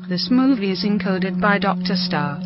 This movie is encoded by Dr. Star.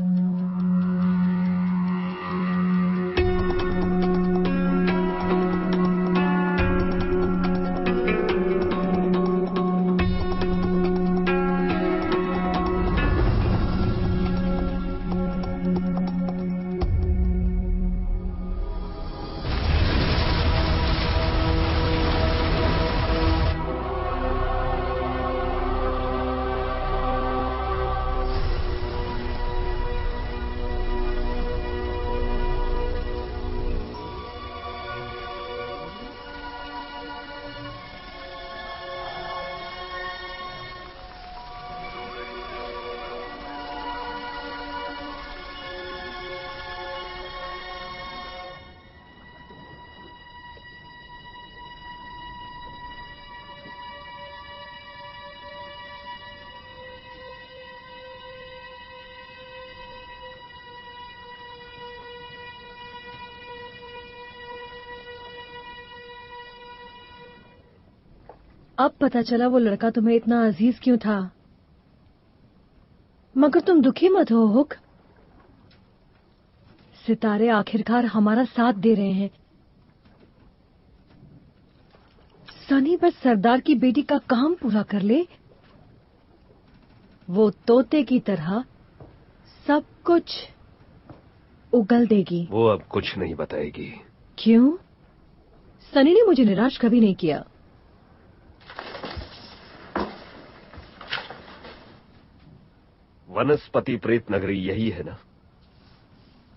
अब पता चला वो लड़का तुम्हें इतना अजीज क्यों था। मगर तुम दुखी मत हो हुक। सितारे आखिरकार हमारा साथ दे रहे हैं। सनी बस सरदार की बेटी का काम पूरा कर ले, वो तोते की तरह सब कुछ उगल देगी। वो अब कुछ नहीं बताएगी। क्यों? सनी ने मुझे निराश कभी नहीं किया। वनस्पति प्रेत नगरी यही है ना?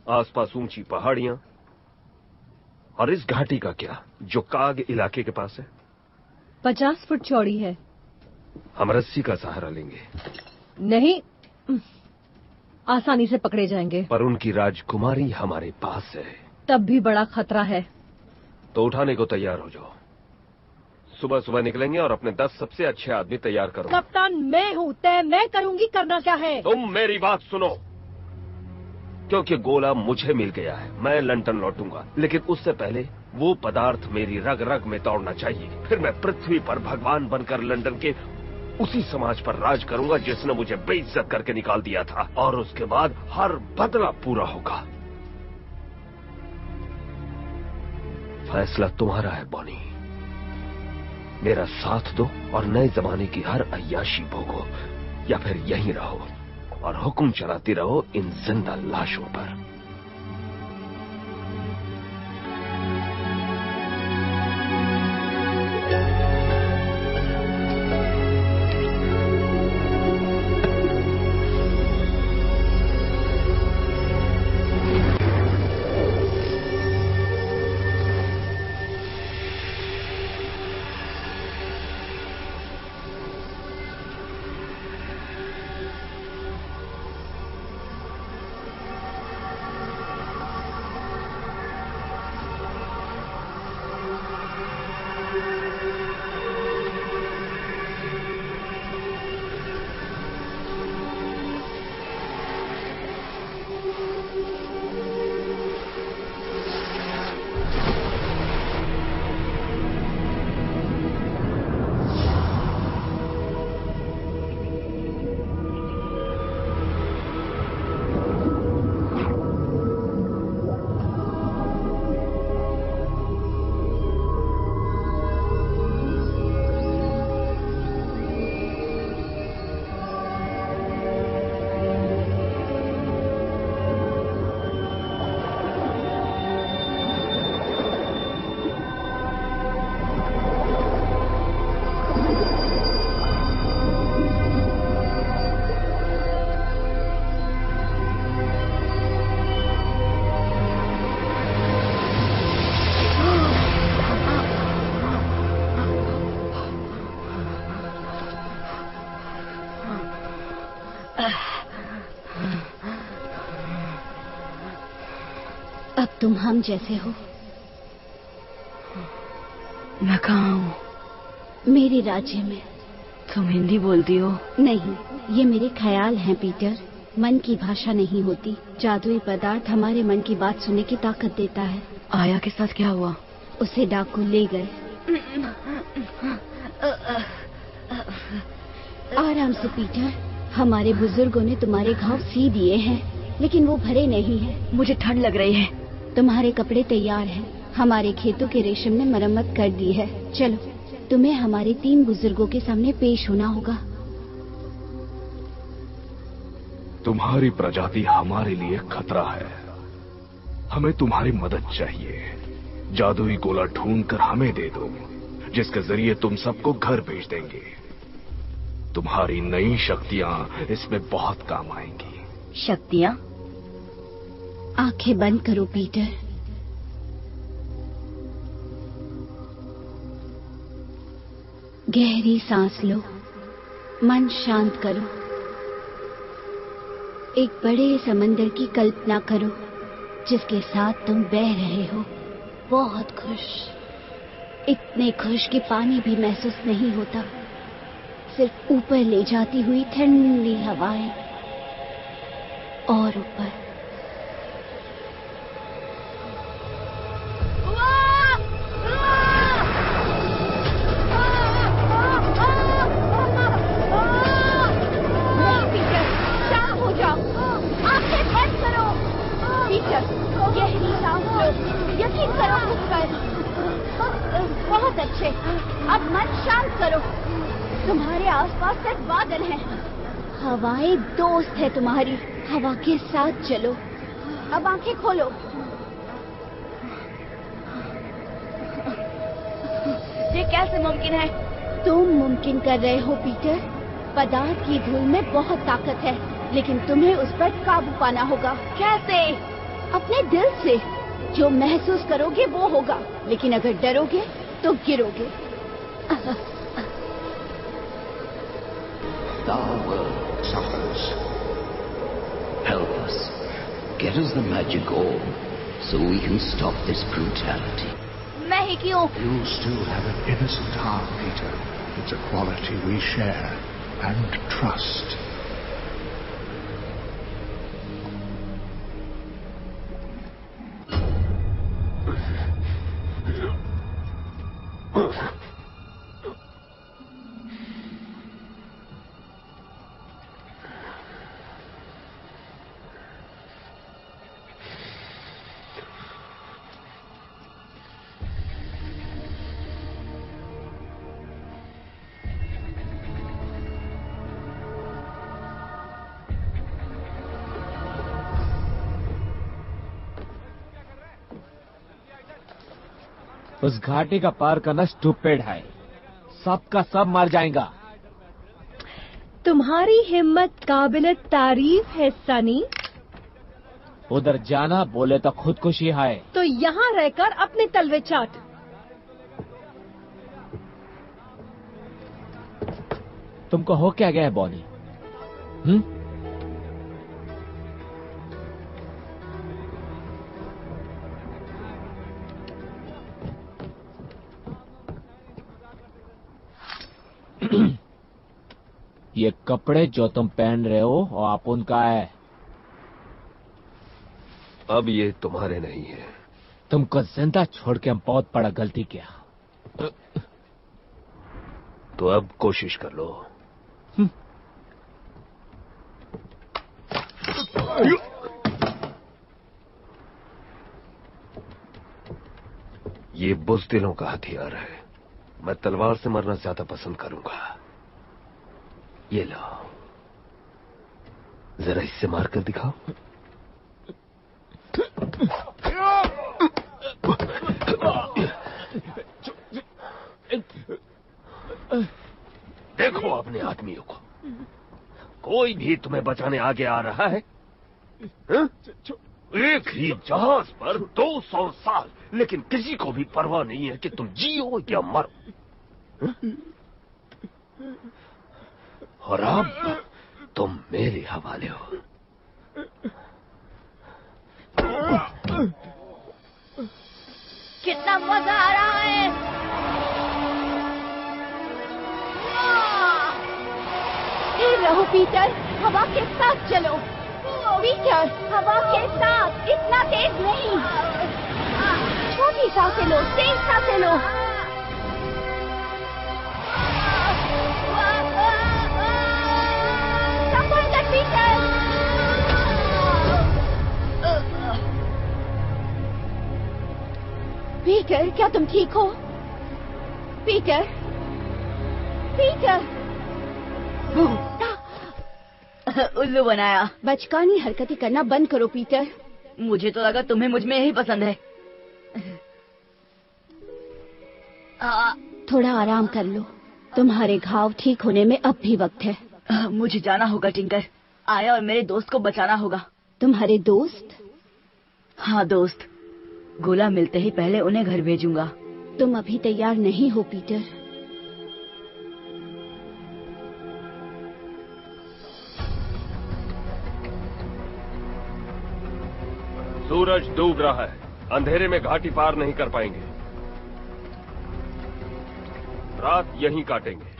आसपास ऊंची पहाड़ियां, और इस घाटी का क्या जो काग इलाके के पास है? 50 फुट चौड़ी है। हम रस्सी का सहारा लेंगे। नहीं, आसानी से पकड़े जाएंगे। पर उनकी राजकुमारी हमारे पास है। तब भी बड़ा खतरा है। तो उठाने को तैयार हो जाओ। सुबह सुबह निकलेंगे और अपने 10 सबसे अच्छे आदमी तैयार करो। कप्तान मैं हूँ, तय मैं करूंगी। करना क्या है? तुम मेरी बात सुनो, क्योंकि गोला मुझे मिल गया है। मैं लंदन लौटूंगा, लेकिन उससे पहले वो पदार्थ मेरी रग रग में दौड़ना चाहिए। फिर मैं पृथ्वी पर भगवान बनकर लंदन के उसी समाज पर राज करूंगा जिसने मुझे बेइज्जत करके निकाल दिया था, और उसके बाद हर बदला पूरा होगा। फैसला तुम्हारा है बॉनी। मेरा साथ दो और नए जमाने की हर अय्याशी भोगो, या फिर यहीं रहो और हुक्म चलाती रहो इन जिंदा लाशों पर। अब तुम हम जैसे हो। मैं कहाँ हूँ? मेरे राज्य में। तुम हिंदी बोलती हो? नहीं, ये मेरे ख्याल हैं पीटर। मन की भाषा नहीं होती। जादुई पदार्थ हमारे मन की बात सुनने की ताकत देता है। आया के साथ क्या हुआ? उसे डाकू ले गए। आराम से पीटर, हमारे बुजुर्गों ने तुम्हारे घाव सी दिए हैं, लेकिन वो भरे नहीं हैं। मुझे ठंड लग रही है। तुम्हारे कपड़े तैयार हैं। हमारे खेतों के रेशम ने मरम्मत कर दी है। चलो, तुम्हें हमारे 3 बुजुर्गों के सामने पेश होना होगा। तुम्हारी प्रजाति हमारे लिए खतरा है। हमें तुम्हारी मदद चाहिए। जादुई गोला ढूंढकर हमें दे दो, जिसके जरिए तुम सबको घर भेज देंगे। तुम्हारी नई शक्तियां इसमें बहुत काम आएंगी। शक्तियां? आंखें बंद करो पीटर। गहरी सांस लो, मन शांत करो। एक बड़े समंदर की कल्पना करो जिसके साथ तुम बह रहे हो, बहुत खुश, इतने खुश कि पानी भी महसूस नहीं होता। सिर्फ ऊपर ले जाती हुई ठंडी हवाएं और ऊपर। नहीं पीटर, शांत हो जाओ। आंखें बंद करो। पीटर, गहरी सांस लो, यकीन करो खुद पर। बहुत अच्छे। अब मन शांत करो। तुम्हारे आसपास सिर्फ बादल हैं। हवाएं दोस्त है तुम्हारी। हवा के साथ चलो। अब आंखें खोलो। ये कैसे मुमकिन है? तुम मुमकिन कर रहे हो पीटर। पदार्थ की धूल में बहुत ताकत है, लेकिन तुम्हें उस पर काबू पाना होगा। कैसे? अपने दिल से। जो महसूस करोगे वो होगा, लेकिन अगर डरोगे तो गिरोगे। The world suffers. Help us. Get us the magic orb so we can stop this brutality. मैं ही क्यों? You still have an innocent heart, Peter. It's a quality we share and trust. उस घाटी का पार करना स्टूपिड है। सबका सब मर जाएगा। तुम्हारी हिम्मत काबिल तारीफ है सनी। उधर जाना बोले तो खुदकुशी है। तो यहाँ रहकर अपने तलवे चाट। तुमको हो क्या गया है बॉनी? ये कपड़े जो तुम पहन रहे हो वो आप उनका है। अब ये तुम्हारे नहीं है। तुमको जिंदा छोड़ के हम बहुत बड़ा गलती किया। तो अब कोशिश कर लो। ये बुज़दिलों का हथियार है। मैं तलवार से मरना ज्यादा पसंद करूंगा। ये लो, जरा इससे मारकर दिखाओ। देखो अपने आदमियों को। कोई भी तुम्हें बचाने आगे आ रहा है? एक ही जहाज पर 200 साल, लेकिन किसी को भी परवाह नहीं है कि तुम जियो या मरो। और अब तुम मेरे हवाले हो। कितना मजा आ रहा है। स्थिर रहो पीटर, हवा के साथ चलो। पीटर, हवा के साथ, इतना तेज नहीं। छोटी सांसें लो, तेज सांसें लो। पीटर, क्या तुम ठीक हो? Peter, Peter. उल्लू बनाया। बचकानी हरकतें करना बंद करो पीटर। मुझे तो लगा तुम्हें मुझ में यही पसंद है। थोड़ा आराम कर लो, तुम्हारे घाव ठीक होने में अब भी वक्त है। मुझे जाना होगा टिंकर। आया और मेरे दोस्त को बचाना होगा। तुम्हारे दोस्त? हाँ दोस्त। गोला मिलते ही पहले उन्हें घर भेजूंगा। तुम अभी तैयार नहीं हो पीटर। सूरज डूब रहा है, अंधेरे में घाटी पार नहीं कर पाएंगे। रात यहीं काटेंगे।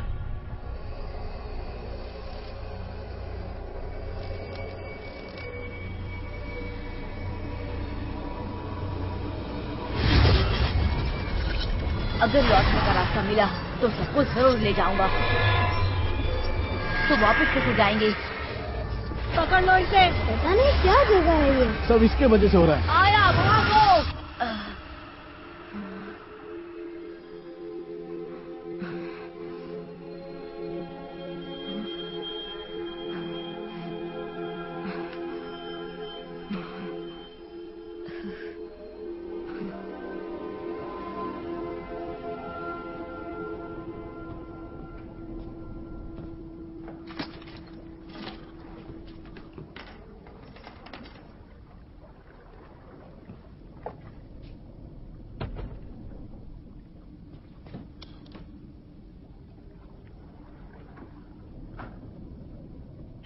अगर लौटने का रास्ता मिला तो सबको जरूर ले जाऊंगा। तो वापस कैसे जाएंगे? पकड़ लो इसे। पता नहीं क्या जगह है ये। सब इसके वजह से हो रहा है। आया भागो।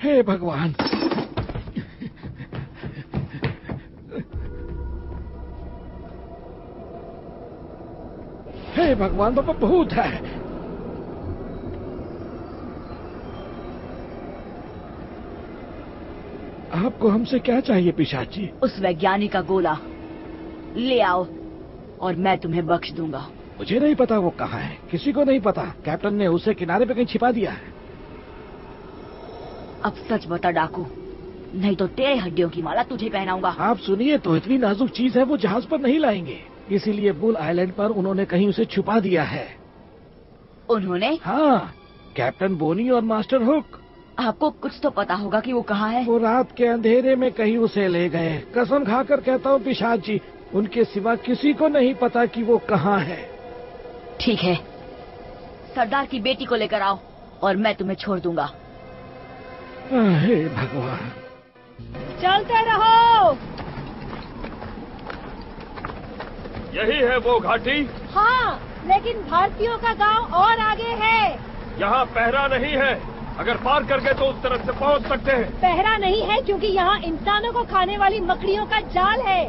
हे भगवान, हे भगवान, बाबा भूत है। आपको हमसे क्या चाहिए पिशाच जी? उस वैज्ञानिक का गोला ले आओ और मैं तुम्हें बख्श दूंगा। मुझे नहीं पता वो कहाँ है, किसी को नहीं पता। कैप्टन ने उसे किनारे पे कहीं छिपा दिया है। अब सच बता डाकू, नहीं तो तेरे हड्डियों की माला तुझे पहनाऊंगा। आप सुनिए तो, इतनी नाजुक चीज है वो जहाज पर नहीं लाएंगे, इसीलिए बुल आइलैंड पर उन्होंने कहीं उसे छुपा दिया है। उन्होंने? हाँ, कैप्टन बोनी और मास्टर हुक। आपको कुछ तो पता होगा कि वो कहाँ है। वो रात के अंधेरे में कहीं उसे ले गए। कसम खाकर कहता हूँ पिशाच जी, उनके सिवा किसी को नहीं पता कि वो कहाँ है। ठीक है, सरदार की बेटी को लेकर आओ और मैं तुम्हें छोड़ दूंगा। हे भगवान। चलते रहो। यही है वो घाटी? हाँ, लेकिन भारतीयों का गांव और आगे है। यहाँ पहरा नहीं है, अगर पार कर गए तो उस तरफ से पहुँच सकते हैं। पहरा नहीं है क्योंकि यहाँ इंसानों को खाने वाली मकड़ियों का जाल है।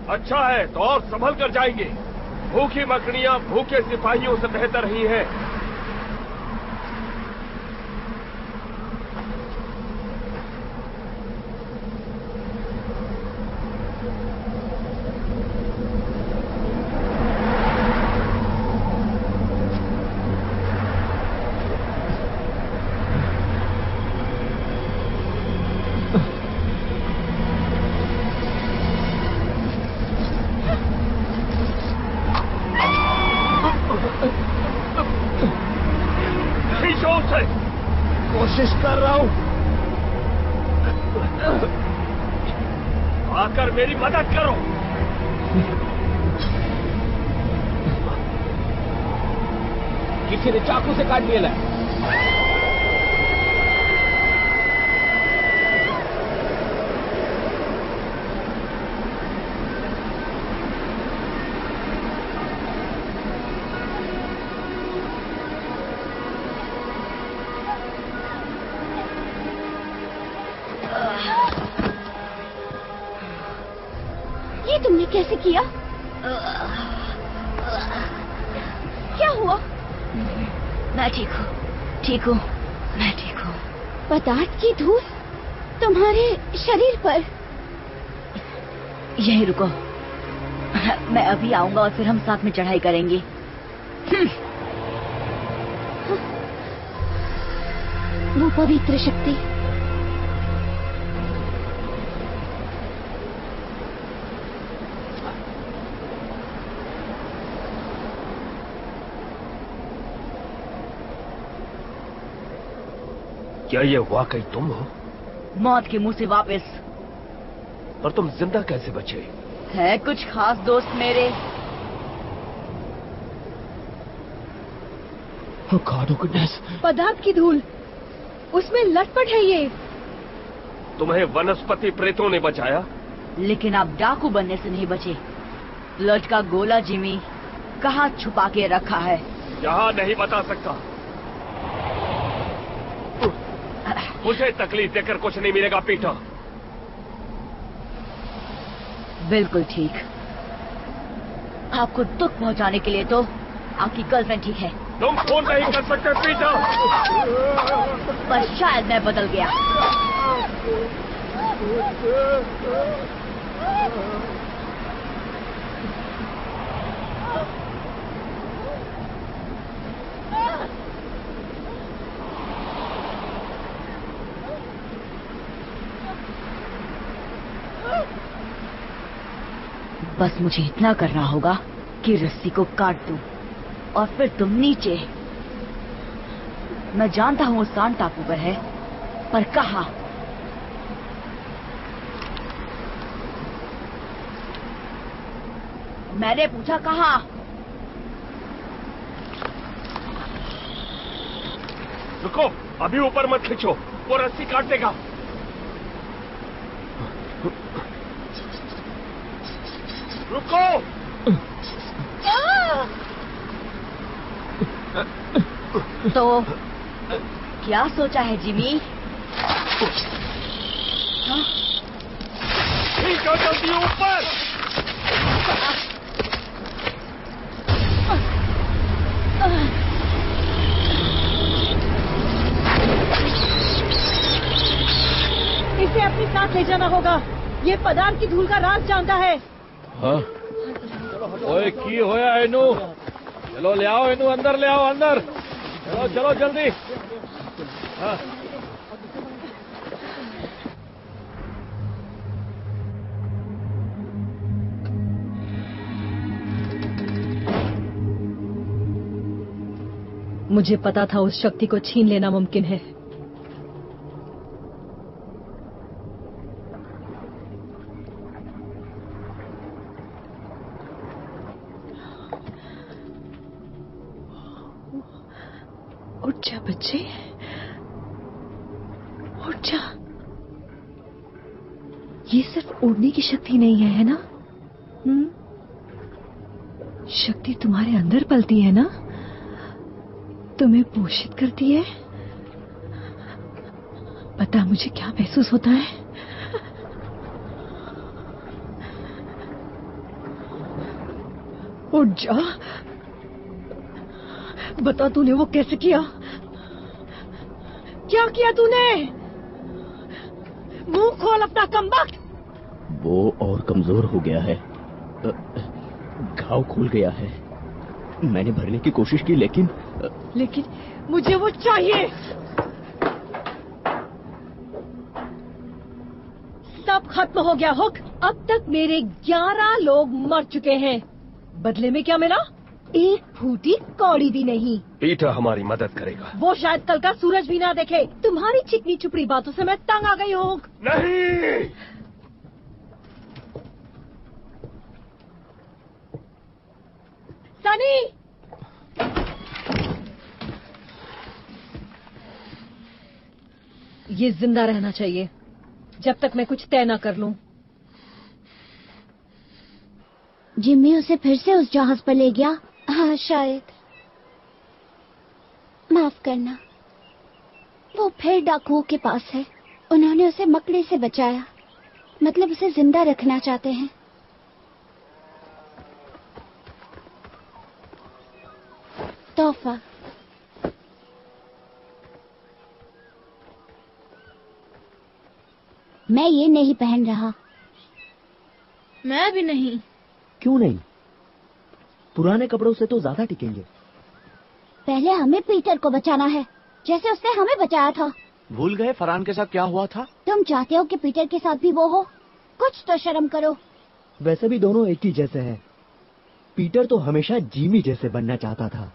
अच्छा है तो और संभल कर जाएंगे। भूखी मकड़ियाँ भूखे सिपाहियों से बेहतर ही हैं। कोशिश कर रहा हूँ। आकर मेरी मदद करो। किसी ने चाकू से काट दिया है। ये तुमने कैसे किया? क्या हुआ? मैं ठीक हूँ, ठीक हूँ, मैं ठीक हूँ। पदार्थ की धूल तुम्हारे शरीर पर। यहीं रुको, मैं अभी आऊंगा और फिर हम साथ में चढ़ाई करेंगे। वो पवित्र शक्ति। क्या ये वाकई तुम हो? मौत के मुंह से वापस। पर तुम जिंदा कैसे बचे? है कुछ खास दोस्त मेरे। Oh God, oh goodness. पदार्थ की धूल, उसमें लटपट है ये। तुम्हें वनस्पति प्रेतों ने बचाया, लेकिन आप डाकू बनने से नहीं बचे। ब्लड का गोला जिमी कहाँ छुपा के रखा है? यहाँ नहीं बता सकता। मुझे तकलीफ देकर कुछ नहीं मिलेगा पीटर। बिल्कुल ठीक। आपको दुख पहुंचाने के लिए तो आपकी गर्लफ्रेंड ठीक है। तुम फोन नहीं कर सकते पीटर। पर शायद मैं बदल गया। बस मुझे इतना करना होगा कि रस्सी को काट दूं और फिर तुम नीचे। मैं जानता हूं वो सान टापू पर है, पर कहाँ? मैंने पूछा कहाँ? रुको, अभी ऊपर मत खींचो, वो रस्सी काट देगा। रुको। तो क्या सोचा है जिमी? ठीक है, जल्दी ऊपर। इसे अपने साथ ले जाना होगा। ये पदार्थ की धूल का राज जानता है। हाँ? ओए की होया इनू? चलो ले आओ इनू, अंदर ले आओ, अंदर। चलो चलो जल्दी। हाँ। मुझे पता था उस शक्ति को छीन लेना मुमकिन है। उठ जा बच्चे, उठ जा। ये सिर्फ उड़ने की शक्ति नहीं है ना? शक्ति तुम्हारे अंदर पलती है ना? तुम्हें पोषित करती है। पता मुझे क्या महसूस होता है? उठ जा, बता तूने वो कैसे किया? क्या किया तूने? मुंह खोल अपना कमबख्त। वो और कमजोर हो गया है, घाव खुल गया है। मैंने भरने की कोशिश की लेकिन मुझे वो चाहिए। सब खत्म हो गया हुक। अब तक मेरे 11 लोग मर चुके हैं। बदले में क्या मिला? एक फूटी कौड़ी भी नहीं। पीटर हमारी मदद करेगा। वो शायद कल का सूरज भी ना देखे। तुम्हारी चिकनी चुपड़ी बातों से मैं तंग आ गई हूँ। नहीं, सनी, ये जिंदा रहना चाहिए जब तक मैं कुछ तय ना कर लूं। जिम्मी उसे फिर से उस जहाज पर ले गया। हाँ शायद। माफ करना, वो फिर डाकुओं के पास है। उन्होंने उसे मकड़ी से बचाया, मतलब उसे जिंदा रखना चाहते हैं। तोहफा। मैं ये नहीं पहन रहा। मैं भी नहीं। क्यों नहीं? पुराने कपड़ों से तो ज्यादा टिकेंगे। पहले हमें पीटर को बचाना है, जैसे उसने हमें बचाया था। भूल गए फरहान के साथ क्या हुआ था? तुम चाहते हो कि पीटर के साथ भी वो हो? कुछ तो शर्म करो। वैसे भी दोनों एक ही जैसे हैं। पीटर तो हमेशा जिमी जैसे बनना चाहता था,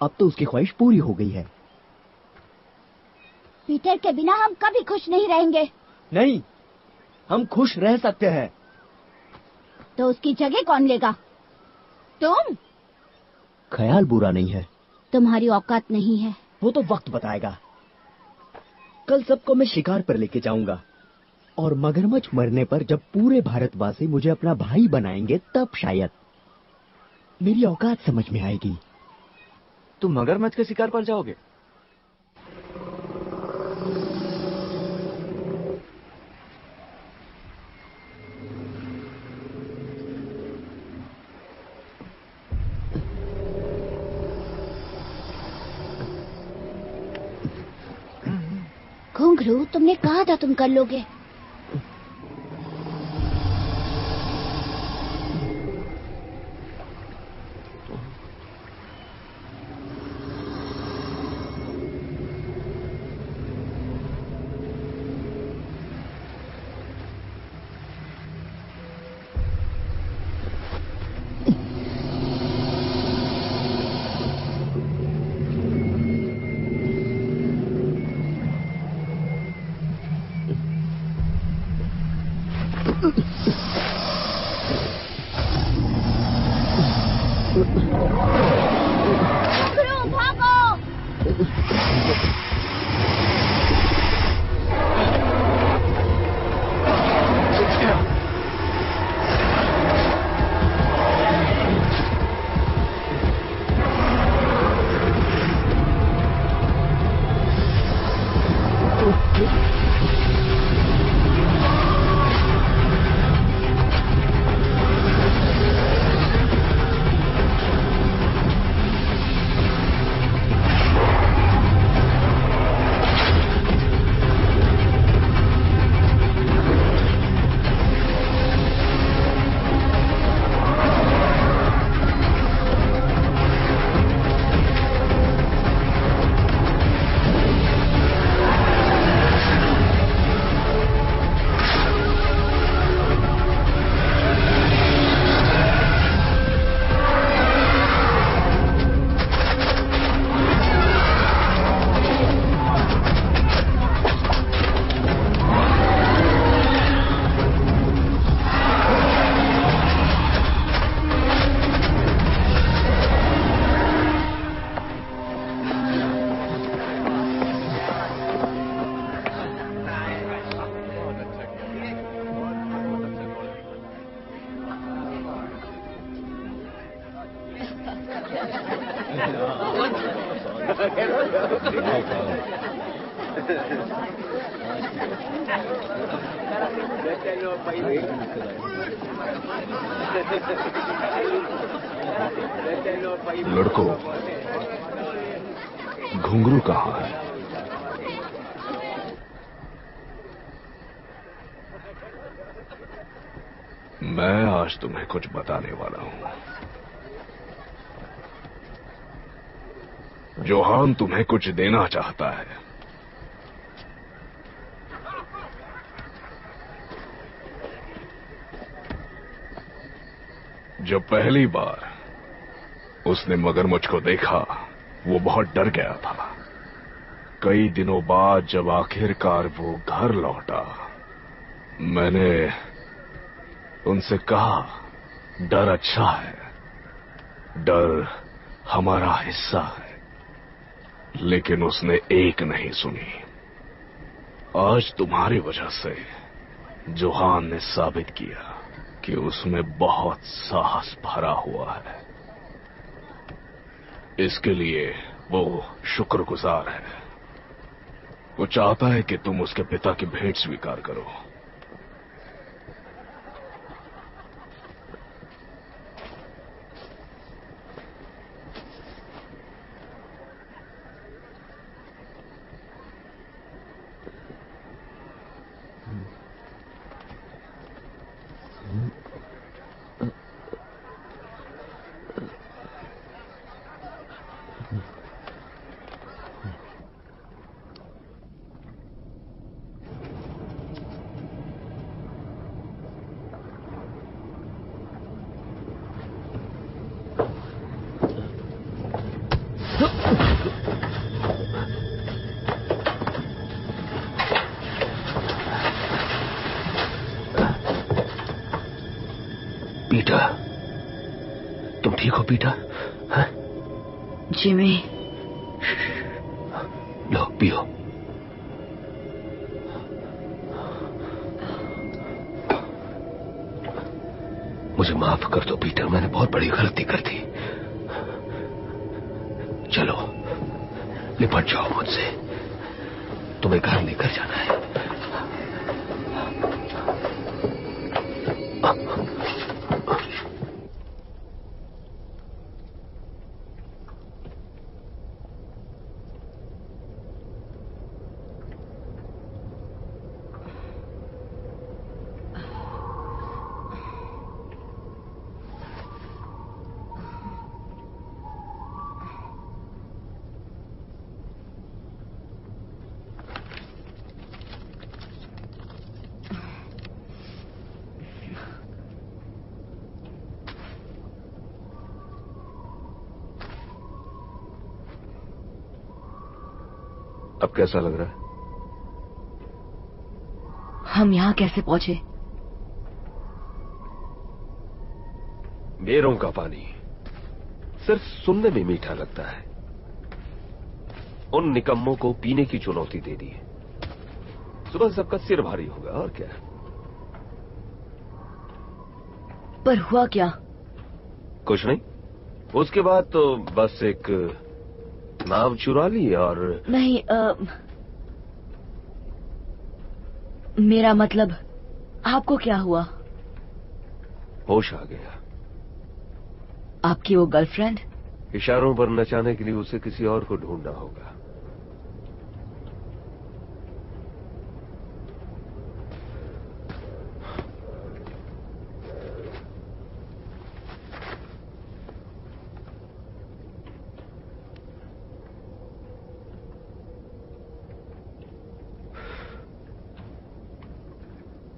अब तो उसकी ख्वाहिश पूरी हो गई है। पीटर के बिना हम कभी खुश नहीं रहेंगे। नहीं, हम खुश रह सकते हैं। तो उसकी जगह कौन लेगा? तुम? ख्याल बुरा नहीं है। तुम्हारी औकात नहीं है। वो तो वक्त बताएगा। कल सबको मैं शिकार पर लेके जाऊंगा और मगरमच्छ मरने पर जब पूरे भारतवासी मुझे अपना भाई बनाएंगे तब शायद मेरी औकात समझ में आएगी। तुम मगरमच्छ के शिकार पर जाओगे? घुंघरू, तुमने कहा था तुम कर लोगे। लड़कों, घुंघरू कहाँ है? मैं आज तुम्हें कुछ बताने वाला हूं। जोहान तुम्हें कुछ देना चाहता है। जब पहली बार उसने मगरमच्छ को देखा, वो बहुत डर गया था। कई दिनों बाद जब आखिरकार वो घर लौटा, मैंने उनसे कहा, डर अच्छा है, डर हमारा हिस्सा है। लेकिन उसने एक नहीं सुनी। आज तुम्हारी वजह से जोहान ने साबित किया कि उसमें बहुत साहस भरा हुआ है। इसके लिए वो शुक्रगुजार है। वो चाहता है कि तुम उसके पिता की भेंट स्वीकार करो। पीटर, तुम ठीक हो पीटर? हाँ? जिमी, लो पियो। मुझे माफ कर दो पीटर, मैंने बहुत बड़ी गलती कर दी। चलो निपट जाओ मुझसे, तुम्हें घर लेकर जाना है। अब कैसा लग रहा है? हम यहाँ कैसे पहुंचे? बेरों का पानी सिर्फ सुनने में मीठा लगता है। उन निकम्मों को पीने की चुनौती दे दी। सुबह सबका सिर भारी होगा और क्या। पर हुआ क्या? कुछ नहीं, उसके बाद तो बस एक नाव चुरा ली और नहीं, मेरा मतलब आपको क्या हुआ? होश आ गया। आपकी वो गर्लफ्रेंड? इशारों पर नचाने के लिए उसे किसी और को ढूंढना होगा।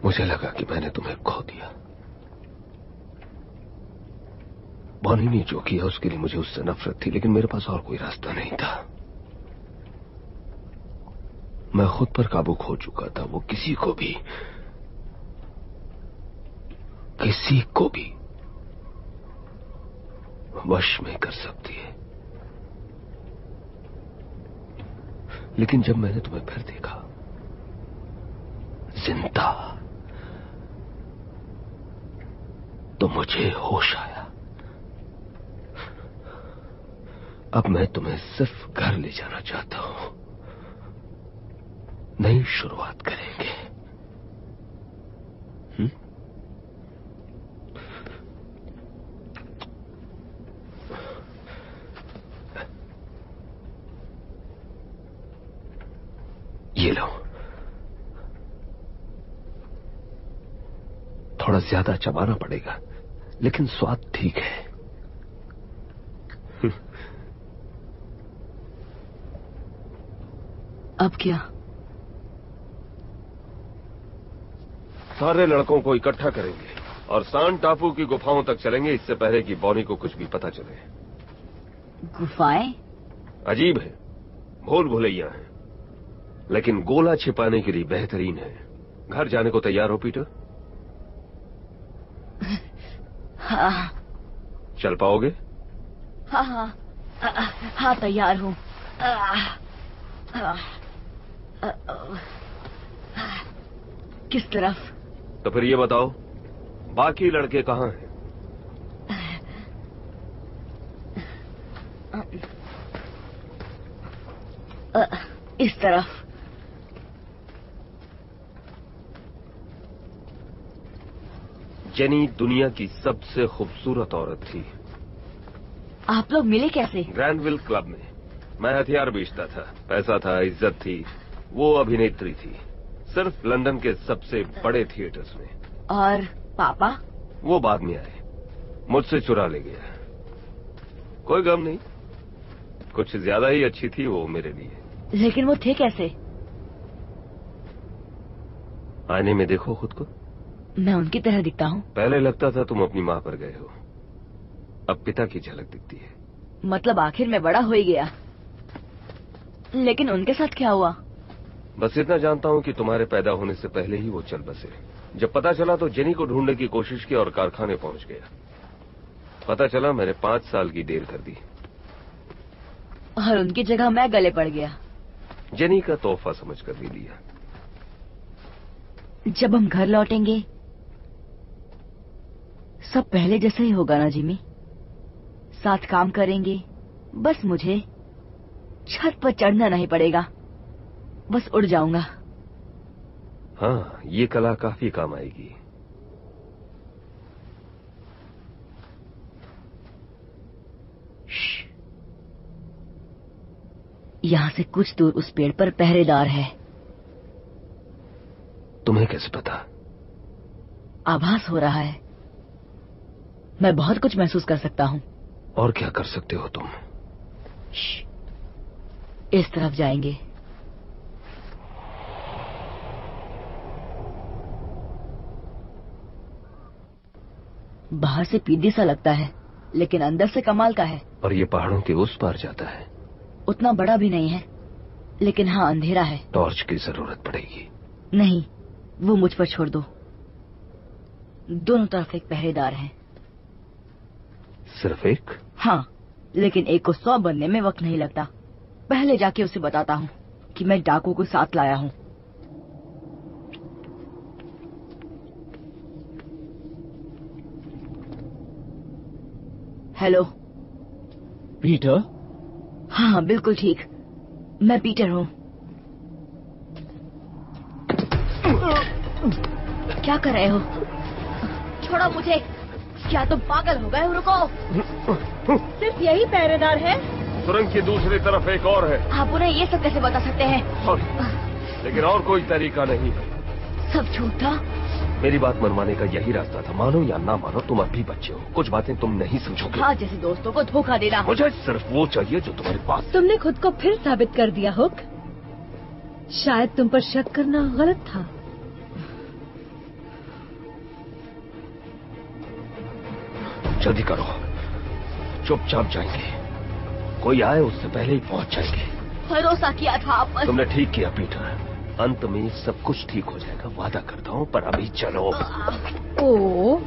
मुझे लगा कि मैंने तुम्हें खो दिया। बॉनी ने जो किया उसके लिए मुझे उससे नफरत थी, लेकिन मेरे पास और कोई रास्ता नहीं था। मैं खुद पर काबू खो चुका था। वो किसी को भी वश में कर सकती है। लेकिन जब मैंने तुम्हें फिर देखा जिंदा, तो मुझे होश आया। अब मैं तुम्हें सिर्फ घर ले जाना चाहता हूं। नई शुरुआत करेंगे। ये लो, थोड़ा ज्यादा चबाना पड़ेगा, लेकिन स्वाद ठीक है। अब क्या? सारे लड़कों को इकट्ठा करेंगे और सान टापू की गुफाओं तक चलेंगे, इससे पहले कि बॉनी को कुछ भी पता चले। गुफाएं? अजीब है, भूल भुलैया है, लेकिन गोला छिपाने के लिए बेहतरीन है। घर जाने को तैयार हो पीटर? हाँ। चल पाओगे? हाँ हाँ हाँ, तैयार हूँ। किस तरफ? तो फिर ये बताओ, बाकी लड़के कहाँ हैं? इस तरफ। जेनी दुनिया की सबसे खूबसूरत औरत थी। आप लोग मिले कैसे? ग्रैंडविल क्लब में। मैं हथियार बेचता था, पैसा था, इज्जत थी। वो अभिनेत्री थी, सिर्फ लंदन के सबसे बड़े थिएटर्स में। और पापा? वो बाद में आए, मुझसे चुरा ले गया। कोई गम नहीं, कुछ ज्यादा ही अच्छी थी वो मेरे लिए। लेकिन वो थे कैसे? आईने में देखो खुद को। मैं उनकी तरह दिखता हूँ? पहले लगता था तुम अपनी माँ पर गए हो, अब पिता की झलक दिखती है। मतलब आखिर में बड़ा हो ही गया। लेकिन उनके साथ क्या हुआ? बस इतना जानता हूं कि तुम्हारे पैदा होने से पहले ही वो चल बसे। जब पता चला तो जेनी को ढूंढने की कोशिश की और कारखाने पहुंच गया। पता चला मैंने 5 साल की देर कर दी और उनकी जगह मैं गले पड़ गया। जेनी का तोहफा समझकर भी लिया। जब हम घर लौटेंगे सब पहले जैसा ही होगा ना जिमी? साथ काम करेंगे, बस मुझे छत पर चढ़ना नहीं पड़ेगा, बस उड़ जाऊंगा। हाँ, ये कला काफी काम आएगी। यहाँ से कुछ दूर उस पेड़ पर पहरेदार है। तुम्हें कैसे पता? आभास हो रहा है। मैं बहुत कुछ महसूस कर सकता हूँ। और क्या कर सकते हो तुम? इस तरफ जाएंगे। बाहर से पीदी सा लगता है, लेकिन अंदर से कमाल का है। और ये पहाड़ों के उस पार जाता है। उतना बड़ा भी नहीं है, लेकिन हाँ अंधेरा है। टॉर्च की जरूरत पड़ेगी। नहीं, वो मुझ पर छोड़ दो। दोनों तरफ एक पहरेदार है। सिर्फ एक? हाँ, लेकिन एक को 100 बनने में वक्त नहीं लगता। पहले जाके उसे बताता हूँ कि मैं डाकू को साथ लाया हूँ। Hello Peter? हाँ बिल्कुल ठीक, मैं पीटर हूँ। क्या कर रहे हो? छोड़ो मुझे। क्या तुम पागल हो गए हो? रुको। सिर्फ यही पहरेदार है? सुरंग की दूसरी तरफ एक और है। आप उन्हें ये सब कैसे बता सकते हैं? लेकिन और कोई तरीका नहीं। सब झूठ था। मेरी बात मनवाने का यही रास्ता था। मानो या ना मानो, तुम अब भी बच्चे हो। कुछ बातें तुम नहीं समझोगे। हाँ, जैसे दोस्तों को धोखा देना। मुझे सिर्फ वो चाहिए जो तुम्हारे पास। तुमने खुद को फिर साबित कर दिया हुक। शायद तुम पर शक करना गलत था। जल्दी करो, चुपचाप जाएंगे। कोई आए उससे पहले ही पहुंच जाएंगे। भरोसा किया था आप पर। तुमने ठीक किया पीटर। अंत में सब कुछ ठीक हो जाएगा, वादा करता हूँ। पर अभी चलो। ओ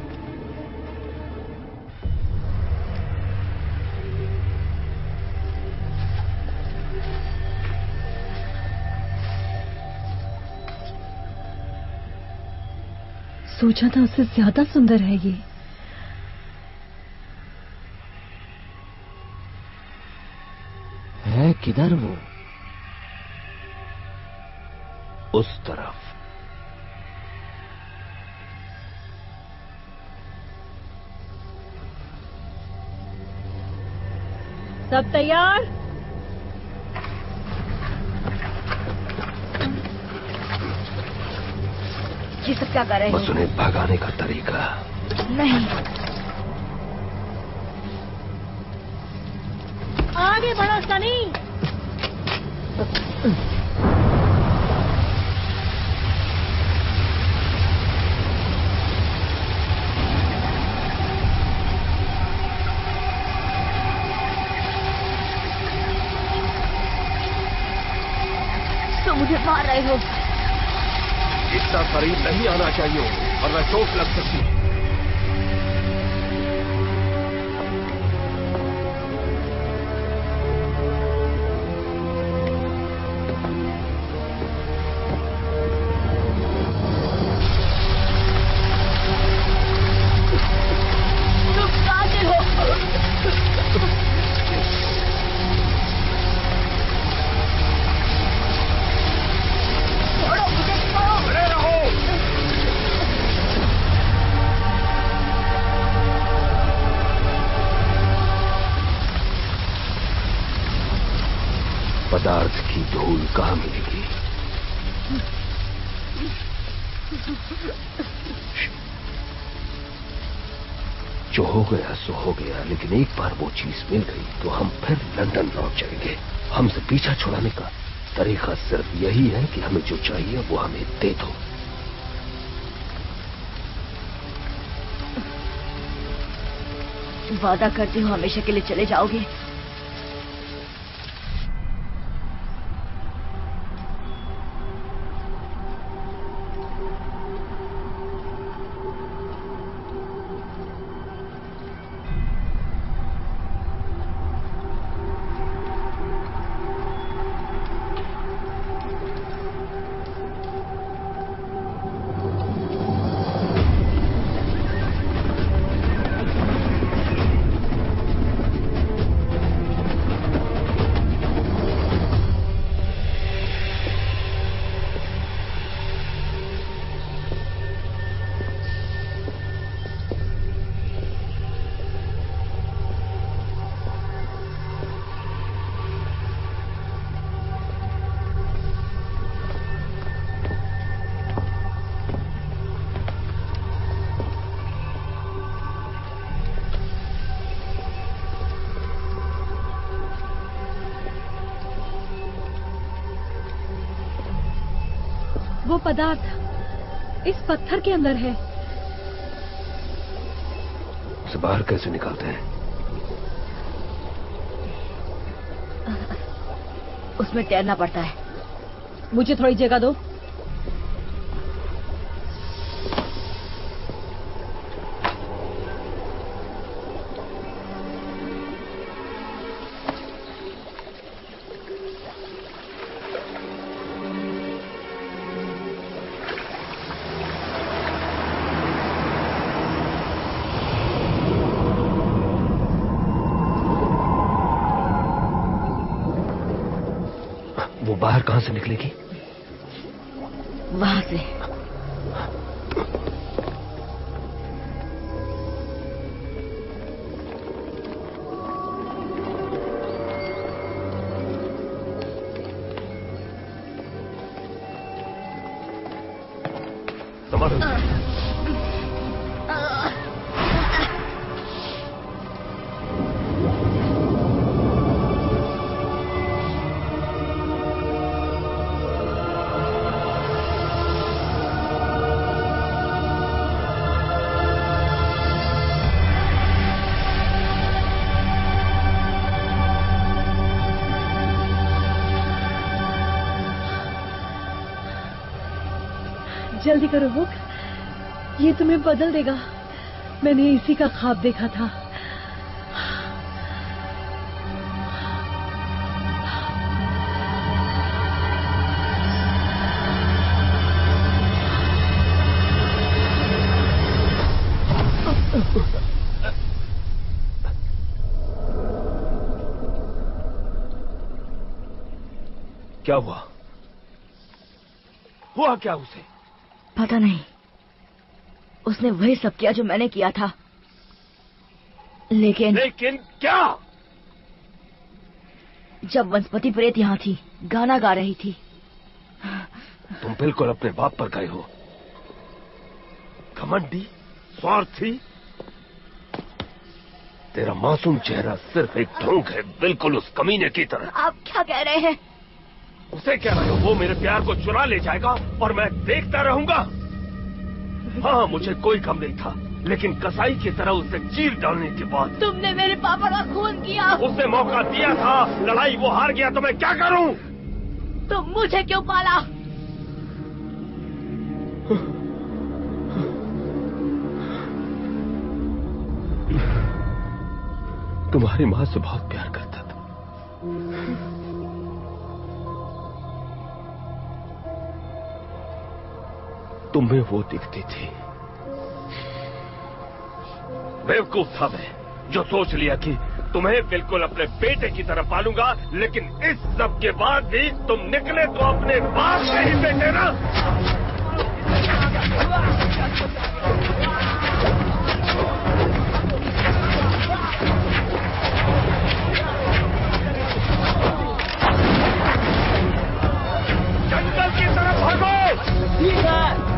सोचा था उससे ज्यादा सुंदर है ये। है किधर वो? उस तरफ। सब तैयार? ये सब क्या कर रहे हो? बस उन्हें भगाने का तरीका। नहीं, आगे बढ़ो सनी। तो मुझे मार रहे हो। इतना करीब नहीं आना चाहिए वरना चोट लग सकती है। पदार्थ की धूल कहाँ मिलेगी? जो हो गया सो हो गया, लेकिन एक बार वो चीज मिल गई तो हम फिर लंदन लौट जाएंगे। हमसे पीछा छुड़ाने का तरीका सिर्फ यही है कि हमें जो चाहिए वो हमें दे दो। वादा करते हो हमेशा के लिए चले जाओगे? वो पदार्थ इस पत्थर के अंदर है। उसे बाहर कैसे निकालते हैं? उसमें तैरना पड़ता है। मुझे थोड़ी जगह दो। वो बाहर कहां से निकलेगी? वहां से। जल्दी करो हुक, ये तुम्हें बदल देगा। मैंने इसी का ख्वाब देखा था। क्या हुआ? हुआ क्या उसे? पता नहीं। उसने वही सब किया जो मैंने किया था। लेकिन क्या? जब वनस्पति प्रेत यहाँ थी, गाना गा रही थी। तुम बिल्कुल अपने बाप पर गए हो। घमंडी, स्वार्थी। तेरा मासूम चेहरा सिर्फ एक ढोंग है, बिल्कुल उस कमीने की तरह। आप क्या कह रहे हैं? उसे कह रहे हो वो मेरे प्यार को चुरा ले जाएगा और मैं देखता रहूंगा? हाँ, मुझे कोई गम नहीं था, लेकिन कसाई की तरह उसे चीर डालने के बाद। तुमने मेरे पापा का खून किया। उसने मौका दिया था, लड़ाई वो हार गया, तो मैं क्या करूं? तुम मुझे क्यों पाला? तुम्हारी माँ से बहुत प्यार करता था। तुम्हें वो दिखती थी। बेवकूफ था मैं, जो सोच लिया कि तुम्हें बिल्कुल अपने बेटे की तरह पालूंगा, लेकिन इस सब के बाद भी तुम निकले तो अपने बाप से ही बेटे ना। जंगल की तरफ भागो। ठीक है।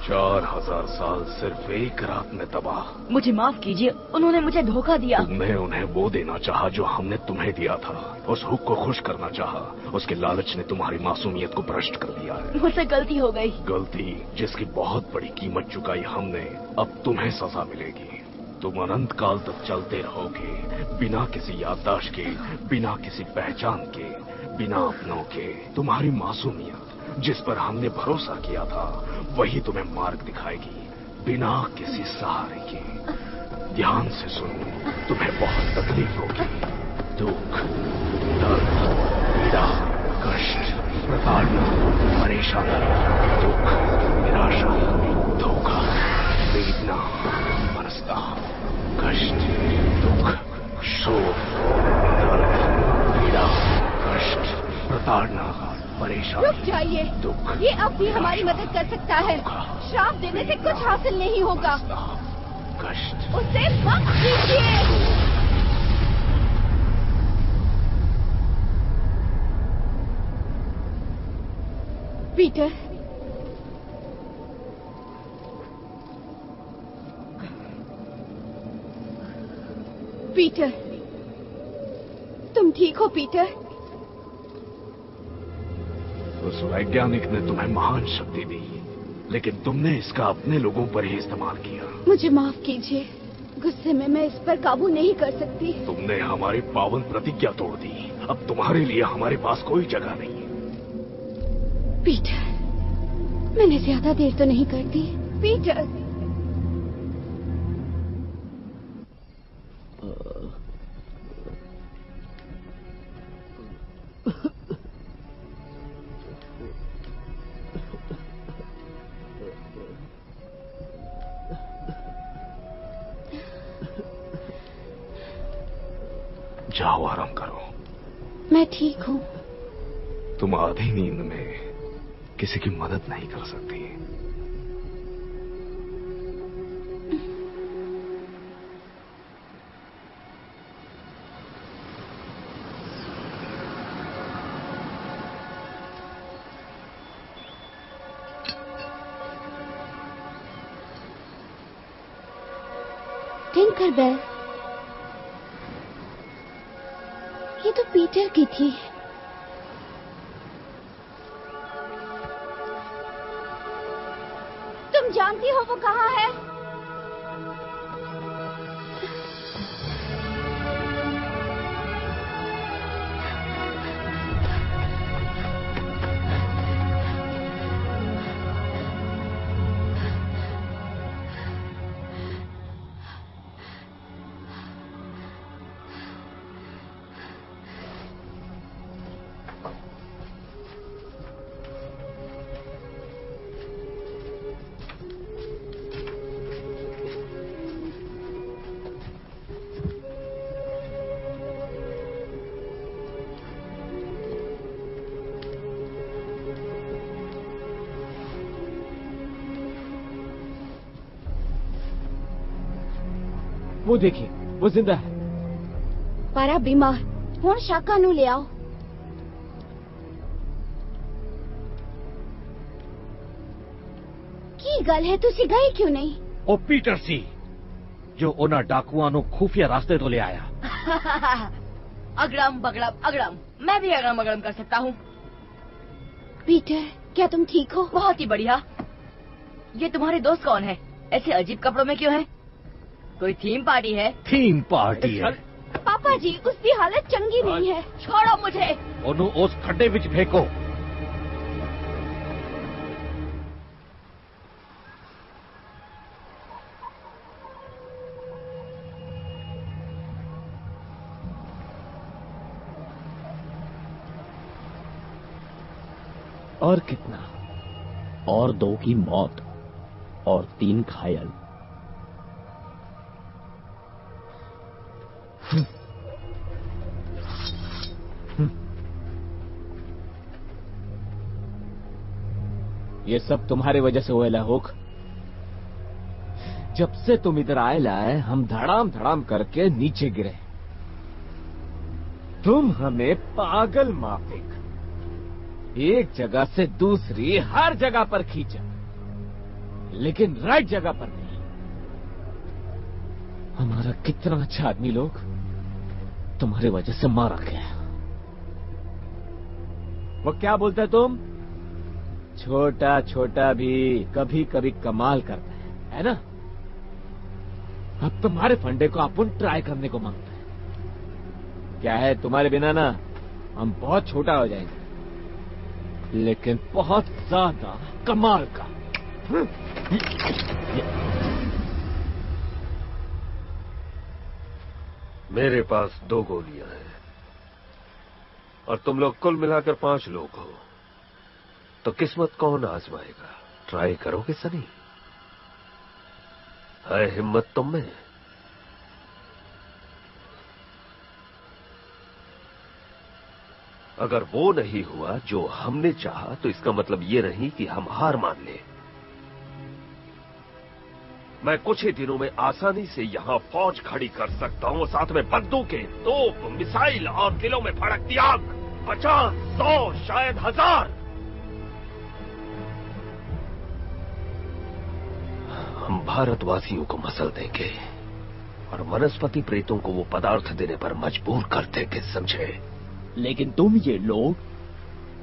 4000 साल सिर्फ एक रात में तबाह। मुझे माफ कीजिए, उन्होंने मुझे धोखा दिया। तुमने उन्हें वो देना चाहा जो हमने तुम्हें दिया था। उस हुक को खुश करना चाहा। उसके लालच ने तुम्हारी मासूमियत को भ्रष्ट कर दिया है। मुझसे गलती हो गई। गलती जिसकी बहुत बड़ी कीमत चुकाई हमने, अब तुम्हें सजा मिलेगी। तुम अनंत काल तक चलते रहोगे, बिना किसी याददाश्त के, बिना किसी पहचान के, बिना अपनों के। तुम्हारी मासूमियत जिस पर हमने भरोसा किया था, वही तुम्हें मार्ग दिखाएगी, बिना किसी सहारे के। ध्यान से सुनो, तुम्हें बहुत तकलीफ होगी। दुख, दर्द, पीड़ा, कष्ट, प्रताड़ना, परेशानी, दुख, निराशा, धोखा, वेदना, मनस्ताप, कष्ट, दुख, शोक, दर्द, पीड़ा, कष्ट, प्रताड़ना, परेशानी। रुक जाइए, ये अब भी हमारी मदद कर सकता है। श्राप देने से कुछ हासिल नहीं होगा। कष्ट, उसे बख्श दीजिए। पीटर, पीटर, तुम ठीक हो पीटर? उस वैज्ञानिक ने तुम्हें महान शक्ति दी, लेकिन तुमने इसका अपने लोगों पर ही इस्तेमाल किया। मुझे माफ कीजिए, गुस्से में मैं इस पर काबू नहीं कर सकती। तुमने हमारी पावन प्रतिज्ञा तोड़ दी। अब तुम्हारे लिए हमारे पास कोई जगह नहीं। पीटर, मैंने ज्यादा देर तो नहीं कर दी। पीटर, जाओ आराम करो। मैं ठीक हूँ। तुम आधी नींद में किसी की मदद नहीं कर सकती। टिंकर बेल, ये तो पीटर की थी। तुम जानती हो वो कहाँ है? वो देखिए, वो जिंदा है। पारा बीमार, हुण शाका नू ले आओ। की गल है, तुसी गए क्यों नहीं? ओ पीटर सी, जो उन्हें डाकुआं नू खुफिया रास्ते तो ले आया। अगड़म बगड़म अगड़म, मैं भी अगड़म बगड़म कर सकता हूँ। पीटर, क्या तुम ठीक हो? बहुत ही बढ़िया। ये तुम्हारे दोस्त कौन है? ऐसे अजीब कपड़ों में क्यों है? कोई थीम पार्टी है? थीम पार्टी है। पापा जी, उसकी हालत चंगी नहीं है। छोड़ो मुझे। ओनू उस खड्डे विच फेंको। और कितना? और 2 की मौत और 3 घायल। ये सब तुम्हारी वजह से हुआ हुक। जब से तुम इधर आए लाए, हम धड़ाम धड़ाम करके नीचे गिरे। तुम हमें पागल माफिक एक जगह से दूसरी हर जगह पर खींचा, लेकिन राइट जगह पर नहीं। हमारा कितना अच्छा आदमी लोग तुम्हारी वजह से मारा गया। वो क्या बोलते तुम? छोटा छोटा भी कभी कभी कमाल करता है ना? अब तुम्हारे फंडे को अपन ट्राई करने को मांगता है। क्या है, तुम्हारे बिना ना हम बहुत छोटा हो जाएंगे, लेकिन बहुत ज्यादा कमाल का। मेरे पास 2 गोलियां हैं और तुम लोग कुल मिलाकर 5 लोग हो, तो किस्मत कौन आजमाएगा? ट्राई करोगे सनी? है हिम्मत तुम में? अगर वो नहीं हुआ जो हमने चाहा, तो इसका मतलब ये नहीं कि हम हार मान लें। मैं कुछ ही दिनों में आसानी से यहां फौज खड़ी कर सकता हूं, साथ में बंदूकें, तोप, मिसाइल और दिलों में भड़कती आग। 50, 100, शायद 1000। हम भारतवासियों को मसल देंगे और वनस्पति प्रेतों को वो पदार्थ देने पर मजबूर कर देंगे, समझे? लेकिन तुम ये लोग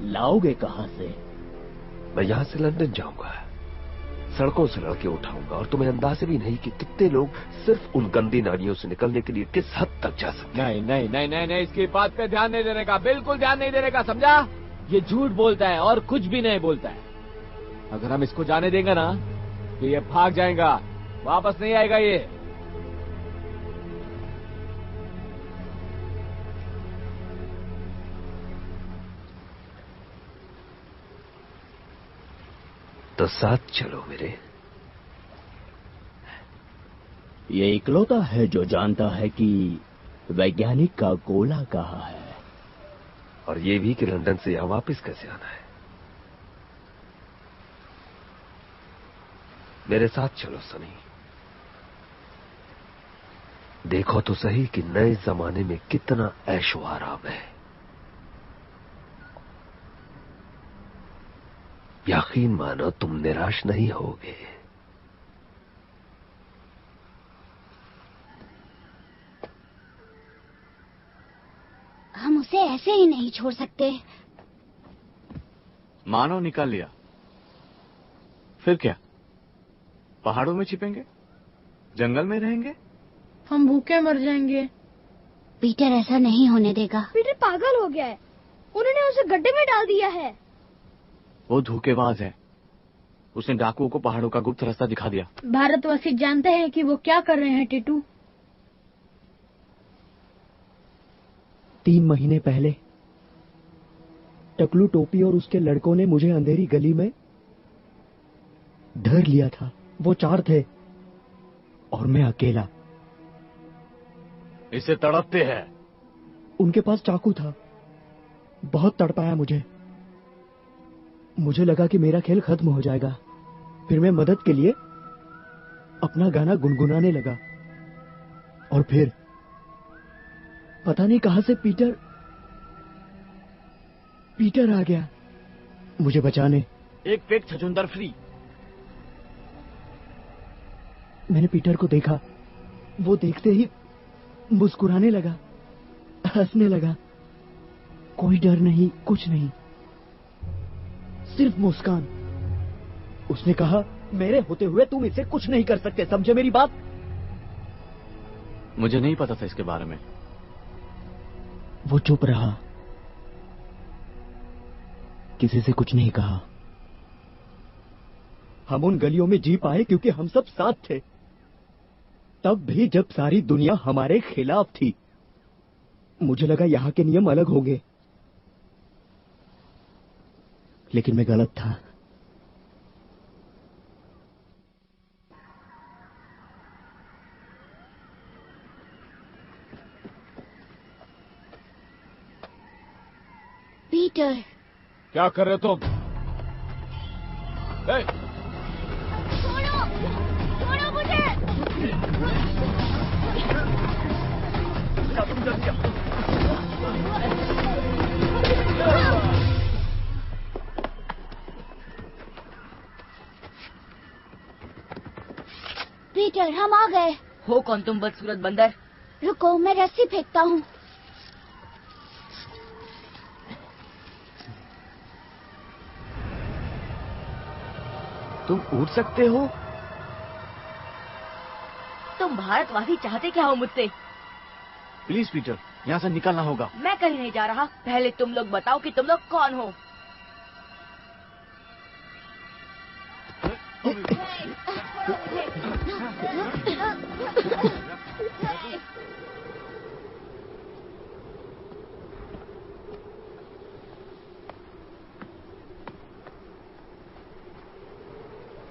लाओगे कहां से? मैं यहां से लंदन जाऊंगा, सड़कों से लड़के उठाऊंगा, और तुम्हें अंदाजा भी नहीं कि कितने लोग सिर्फ उन गंदी नालियों से निकलने के लिए किस हद तक जा सकते हैं। नहीं नहीं नहीं नहीं नहीं, इसकी बात पे ध्यान नहीं देने का, बिल्कुल ध्यान नहीं देने का, समझा? ये झूठ बोलता है और कुछ भी नहीं बोलता है। अगर हम इसको जाने देंगे ना तो ये भाग जाएगा, वापस नहीं आएगा ये। तो साथ चलो मेरे। ये इकलौता है जो जानता है कि वैज्ञानिक का गोला कहाँ है, और ये भी कि लंदन से यहां वापस कैसे आना है। मेरे साथ चलो सनी। देखो तो सही कि नए जमाने में कितना ऐशो आराम है। यकीन मानो तुम निराश नहीं होगे। हम उसे ऐसे ही नहीं छोड़ सकते। मानो निकाल लिया, फिर क्या? पहाड़ों में छिपेंगे? जंगल में रहेंगे? हम भूखे मर जाएंगे। पीटर ऐसा नहीं होने देगा। पीटर पागल हो गया है, उन्होंने उसे गड्ढे में डाल दिया है। वो धोखेबाज है, उसने डाकुओं को पहाड़ों का गुप्त रास्ता दिखा दिया। भारतवासी जानते हैं कि वो क्या कर रहे हैं टीटू। 3 महीने पहले टकलू टोपी और उसके लड़कों ने मुझे अंधेरी गली में धर लिया था। वो 4 थे और मैं अकेला। इसे तड़पते हैं। उनके पास चाकू था, बहुत तड़पाया मुझे। मुझे लगा कि मेरा खेल खत्म हो जाएगा। फिर मैं मदद के लिए अपना गाना गुनगुनाने लगा, और फिर पता नहीं कहां से पीटर आ गया मुझे बचाने। एक फेक छछूंदर फ्री। मैंने पीटर को देखा, वो देखते ही मुस्कुराने लगा, हंसने लगा। कोई डर नहीं, कुछ नहीं, सिर्फ मुस्कान। उसने कहा, मेरे होते हुए तुम इसे कुछ नहीं कर सकते, समझे मेरी बात? मुझे नहीं पता था इसके बारे में। वो चुप रहा, किसी से कुछ नहीं कहा। हम उन गलियों में जी पाए क्योंकि हम सब साथ थे, तब भी जब सारी दुनिया हमारे खिलाफ थी। मुझे लगा यहां के नियम अलग होंगे, लेकिन मैं गलत था। पीटर, क्या कर रहे तुम? छोड़ो मुझे। पीटर, हम आ गए। हो कौन तुम बदसूरत बंदर? रुको, मैं रस्सी फेंकता हूँ। तुम उड़ सकते हो? तुम भारतवासी चाहते क्या हो मुझसे? प्लीज पीटर, यहाँ से निकलना होगा। मैं कहीं नहीं जा रहा। पहले तुम लोग बताओ कि तुम लोग कौन हो।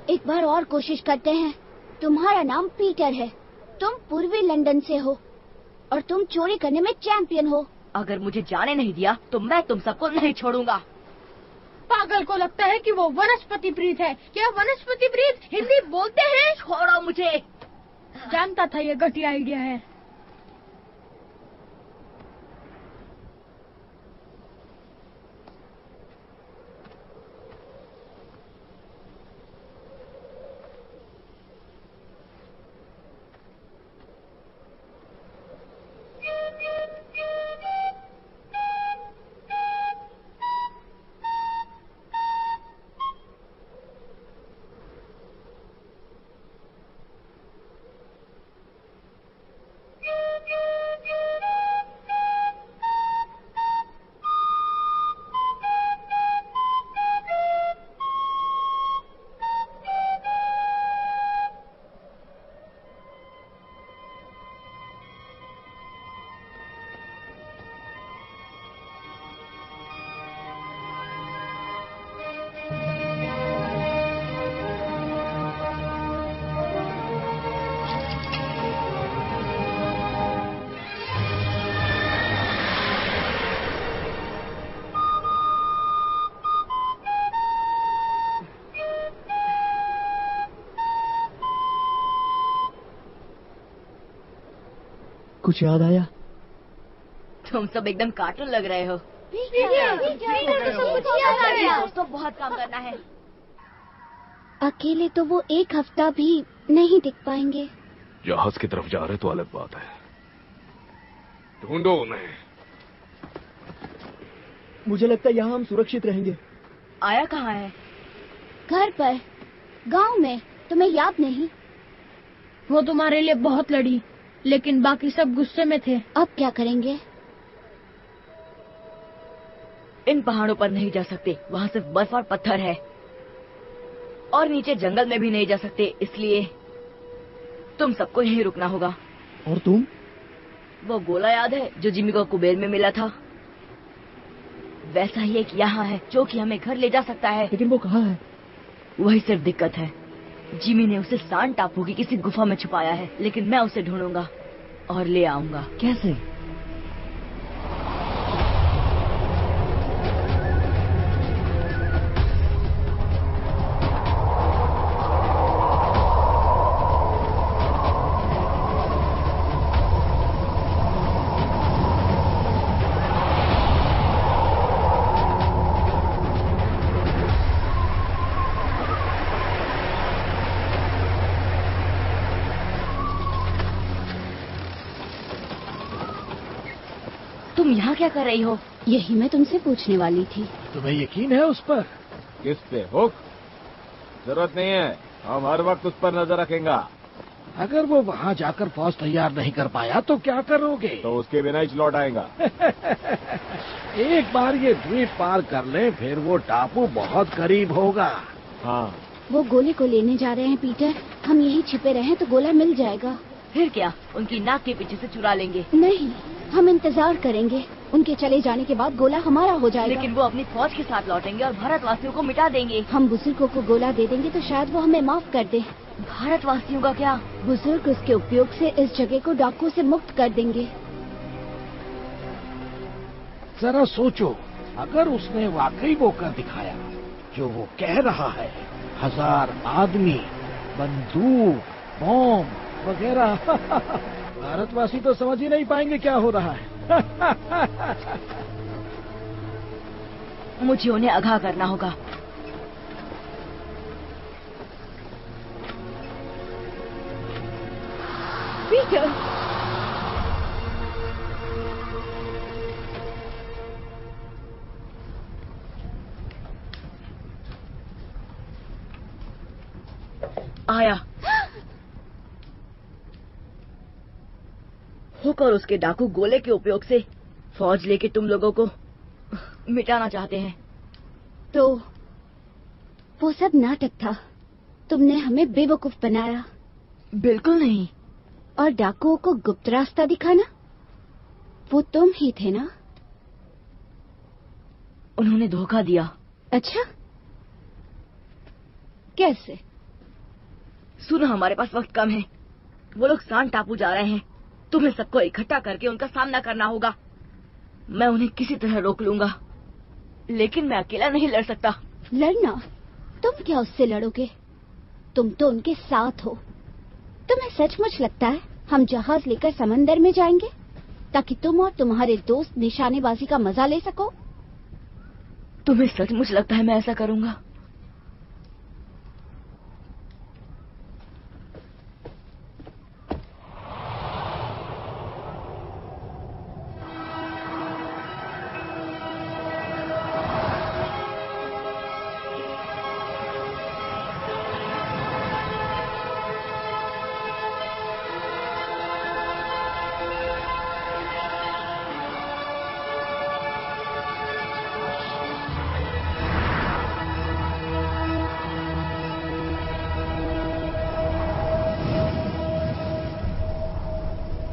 एक बार और कोशिश करते हैं। तुम्हारा नाम पीटर है, तुम पूर्वी लंदन से हो और तुम चोरी करने में चैंपियन हो। अगर मुझे जाने नहीं दिया तो मैं तुम सबको नहीं छोड़ूंगा। पागल को लगता है कि वो वनस्पति प्रीत है। क्या वनस्पति प्रीत हिंदी बोलते हैं? छोड़ो मुझे। जानता था ये घटिया आइडिया है। कुछ याद आया? तुम सब एकदम कार्टून लग रहे हो। दोस्तों बहुत काम करना है। अकेले तो वो एक हफ्ता भी नहीं टिक पाएंगे। जहाज की तरफ जा रहे तो अलग बात है। ढूंढो उन्हें। मुझे लगता है यहाँ हम सुरक्षित रहेंगे। आया कहाँ है? घर पर, गांव में। तुम्हें याद नहीं? वो तुम्हारे लिए बहुत लड़ी, लेकिन बाकी सब गुस्से में थे। अब क्या करेंगे? इन पहाड़ों पर नहीं जा सकते, वहाँ सिर्फ बर्फ और पत्थर है। और नीचे जंगल में भी नहीं जा सकते, इसलिए तुम सबको यहीं रुकना होगा। और तुम? वो गोला याद है जो जिमी को कुबेर में मिला था? वैसा ही एक यहाँ है जो कि हमें घर ले जा सकता है। लेकिन वो कहाँ है? वही सिर्फ दिक्कत है। जिमी ने उसे सांड टापू की किसी गुफा में छुपाया है, लेकिन मैं उसे ढूंढूंगा और ले आऊंगा। कैसे? तुम यहाँ क्या कर रही हो? यही मैं तुमसे पूछने वाली थी। तुम्हें यकीन है उस पर? किस पे? हुक? जरूरत नहीं है, हम हर वक्त उस पर नजर रखेंगे। अगर वो वहाँ जाकर फौज तैयार नहीं कर पाया तो क्या करोगे? तो उसके बिना ही लौट आएगा। एक बार ये द्वीप पार कर ले, फिर वो टापू बहुत करीब होगा। हाँ। वो गोले को लेने जा रहे हैं पीटर। हम यहीं छिपे रहें तो गोला मिल जाएगा। फिर क्या? उनकी नाक के पीछे से चुरा लेंगे। नहीं, हम इंतजार करेंगे। उनके चले जाने के बाद गोला हमारा हो जाएगा। लेकिन वो अपनी फौज के साथ लौटेंगे और भारतवासियों को मिटा देंगे। हम बुजुर्गों को गोला दे देंगे तो शायद वो हमें माफ कर दे। भारतवासियों का क्या? बुजुर्ग उसके उपयोग से इस जगह को डाकुओं से मुक्त कर देंगे। जरा सोचो, अगर उसने वाकई वो कर दिखाया जो वो कह रहा है, 1000 आदमी, बंदूक, बॉम्ब वगैरह, भारतवासी तो समझ ही नहीं पाएंगे क्या हो रहा है। मुझे उन्हें आगाह करना होगा। पीटर, आया। हुक और उसके डाकू गोले के उपयोग से फौज लेके तुम लोगों को मिटाना चाहते हैं। तो वो सब नाटक था, तुमने हमें बेवकूफ बनाया। बिल्कुल नहीं। और डाकुओं को गुप्त रास्ता दिखाना, वो तुम ही थे ना? उन्होंने धोखा दिया। अच्छा, कैसे? सुनो, हमारे पास वक्त कम है। वो लोग सान टापू जा रहे हैं। तुम्हें सबको इकट्ठा करके उनका सामना करना होगा। मैं उन्हें किसी तरह रोक लूंगा, लेकिन मैं अकेला नहीं लड़ सकता। लड़ना? तुम क्या उससे लड़ोगे? तुम तो उनके साथ हो। तुम्हें सचमुच लगता है हम जहाज लेकर समंदर में जाएंगे ताकि तुम और तुम्हारे दोस्त निशानेबाजी का मजा ले सको? तुम्हें सचमुच लगता है मैं ऐसा करूंगा?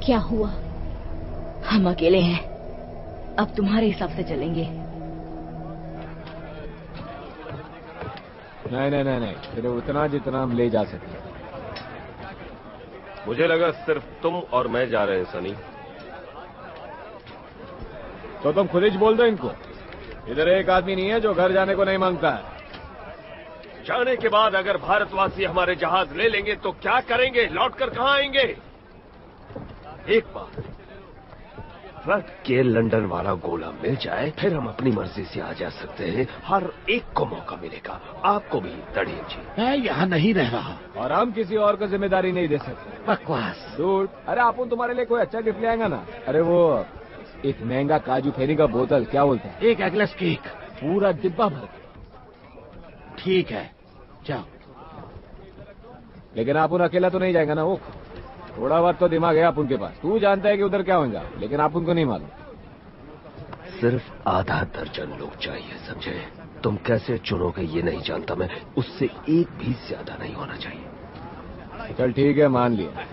क्या हुआ? हम अकेले हैं, अब तुम्हारे हिसाब से चलेंगे। नहीं, सिर्फ उतना जितना हम ले जा सकते। मुझे लगा सिर्फ तुम और मैं जा रहे हैं सनी। तो तुम खुद ही बोल दो इनको। इधर एक आदमी नहीं है जो घर जाने को नहीं मांगता है। जाने के बाद अगर भारतवासी हमारे जहाज ले लेंगे तो क्या करेंगे? लौटकर कहाँ आएंगे? एक बार ट्रक के लंदन वाला गोला मिल जाए, फिर हम अपनी मर्जी से आ जा सकते हैं। हर एक को मौका मिलेगा, आपको भी तड़िए जी। मैं यहाँ नहीं रह रहा और हम किसी और को जिम्मेदारी नहीं दे सकते। बकवास। दूर। अरे आप तुम्हारे लिए कोई अच्छा गिफ्ट ले आएगा ना। अरे वो एक महंगा काजू फेरी का बोतल, क्या बोलते हैं? एक एगलेस केक, पूरा डिब्बा भर। ठीक है, जाओ। लेकिन आप अकेला तो नहीं जाएगा ना? वो थोड़ा बहुत तो दिमाग है आप उनके पास। तू जानता है कि उधर क्या होगा, लेकिन आप उनको नहीं मालूम। सिर्फ आधा दर्जन लोग चाहिए, समझे? तुम कैसे चुनोगे ये नहीं जानता मैं। उससे एक भी ज्यादा नहीं होना चाहिए। चल ठीक है, मान लिया।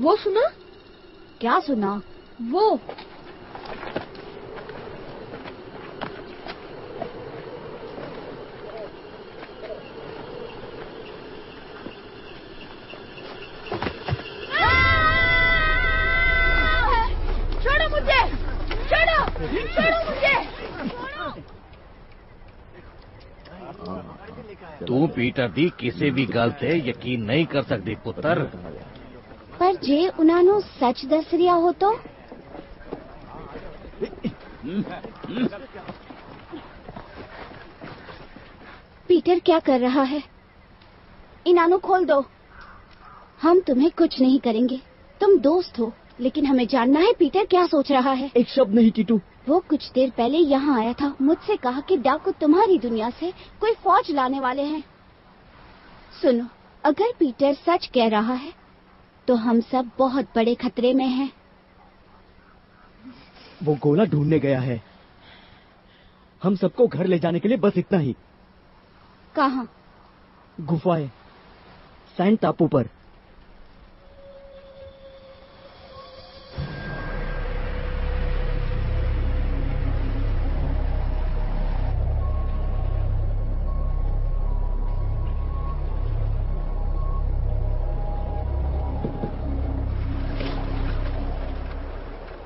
वो सुना? क्या सुना? वो छोड़ो मुझे, छोड़ो मुझे। तू पीटर दी किसी भी गल ते यकीन नहीं कर सकती पुत्र। पर जे उन्होंने सच दस रिया हो तो? पीटर क्या कर रहा है? इनानो खोल दो। हम तुम्हें कुछ नहीं करेंगे, तुम दोस्त हो, लेकिन हमें जानना है पीटर क्या सोच रहा है। एक शब्द नहीं टीटू। वो कुछ देर पहले यहाँ आया था, मुझसे कहा कि डाकू तुम्हारी दुनिया से कोई फौज लाने वाले हैं। सुनो, अगर पीटर सच कह रहा है तो हम सब बहुत बड़े खतरे में हैं। वो गोला ढूंढने गया है। हम सबको घर ले जाने के लिए बस इतना ही। कहाँ? गुफाएं, सैंड टापू पर।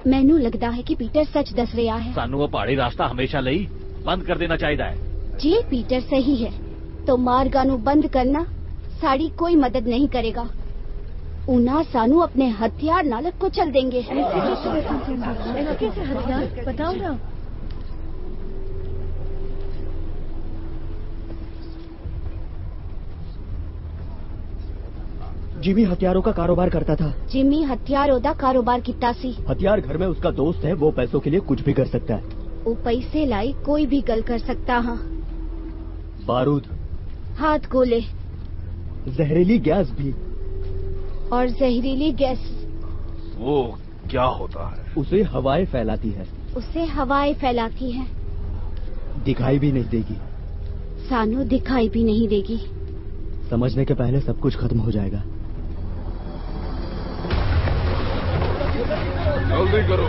मैनू लगता है कि पीटर सच दस रहा है। सानू वो पहाड़ी रास्ता हमेशा ਲਈ बंद कर देना चाहिए है। जे पीटर सही है तो मार्गा नू बंद करना साड़ी कोई मदद नहीं करेगा। उना सानू अपने हथियार नाल कुचल देंगे। कैसे हथियार बताओ ना। जिमी हथियारों का कारोबार करता था। जिमी हथियारों का कारोबार किता सी। हथियार घर में उसका दोस्त है, वो पैसों के लिए कुछ भी कर सकता है। वो पैसे लाई कोई भी गल कर सकता है। बारूद, हाथ गोले, जहरीली गैस भी। और जहरीली गैस वो क्या होता है? उसे हवाएं फैलाती है। उसे हवाएं फैलाती है। दिखाई भी नहीं देगी। सानू दिखाई भी नहीं देगी। समझने के पहले सब कुछ खत्म हो जाएगा। जल्दी करो।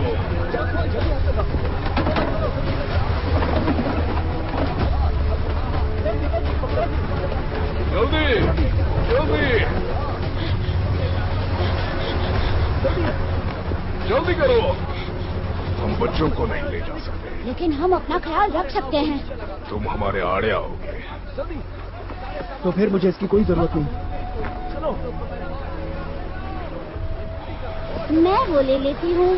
जल्दी जल्दी जल्दी करो। हम बच्चों को नहीं ले जा सकते, लेकिन हम अपना ख्याल रख सकते हैं। तुम हमारे आड़े आओगे तो फिर मुझे इसकी कोई जरूरत नहीं। मैं वो ले लेती हूँ।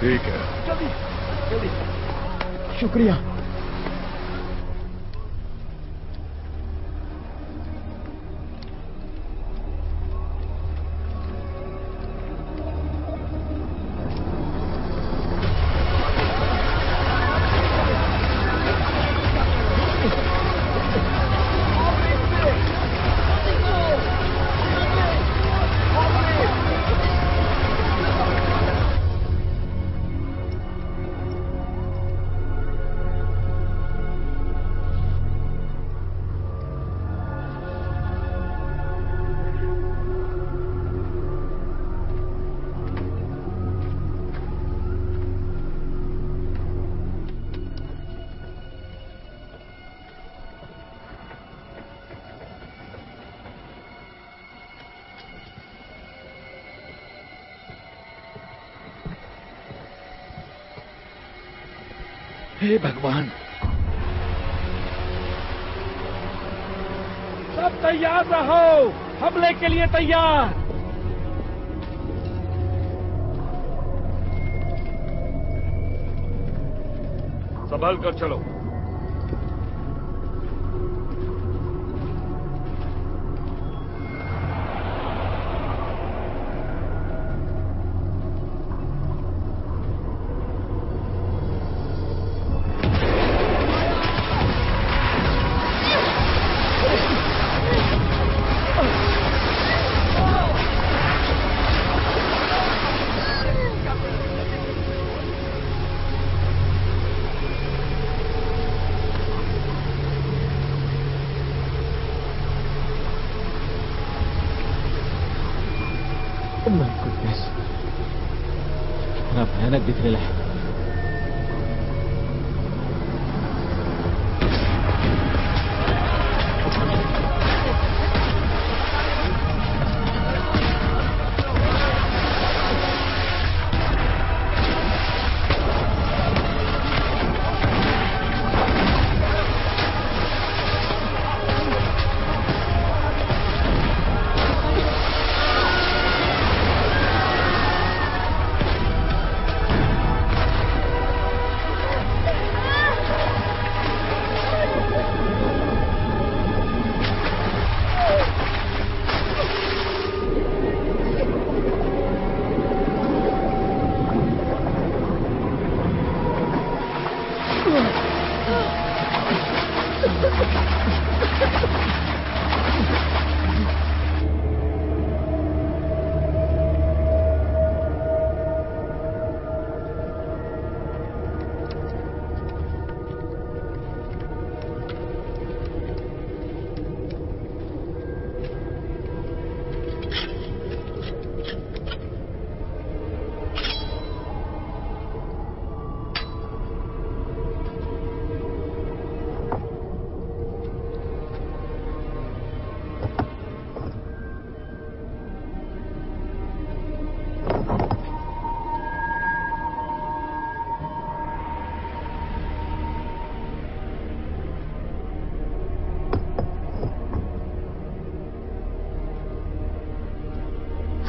ठीक है। शुक्रिया। हे भगवान, सब तैयार रहो, हमले के लिए तैयार। संभल कर चलो। कितना भयानक दिख रहा है।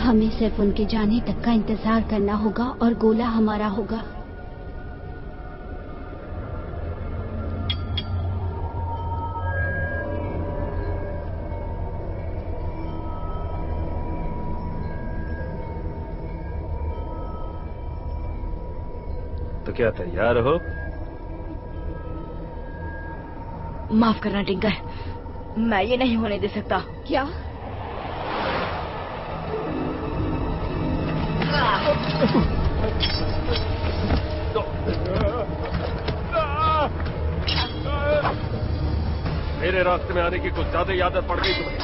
हमें सिर्फ उनके जाने तक का इंतजार करना होगा और गोला हमारा होगा। तो क्या तैयार हो? माफ करना टिंकर, मैं ये नहीं होने दे सकता। क्या? मेरे रास्ते में आने की कुछ ज्यादा ही आदत पड़ गई तुम्हें।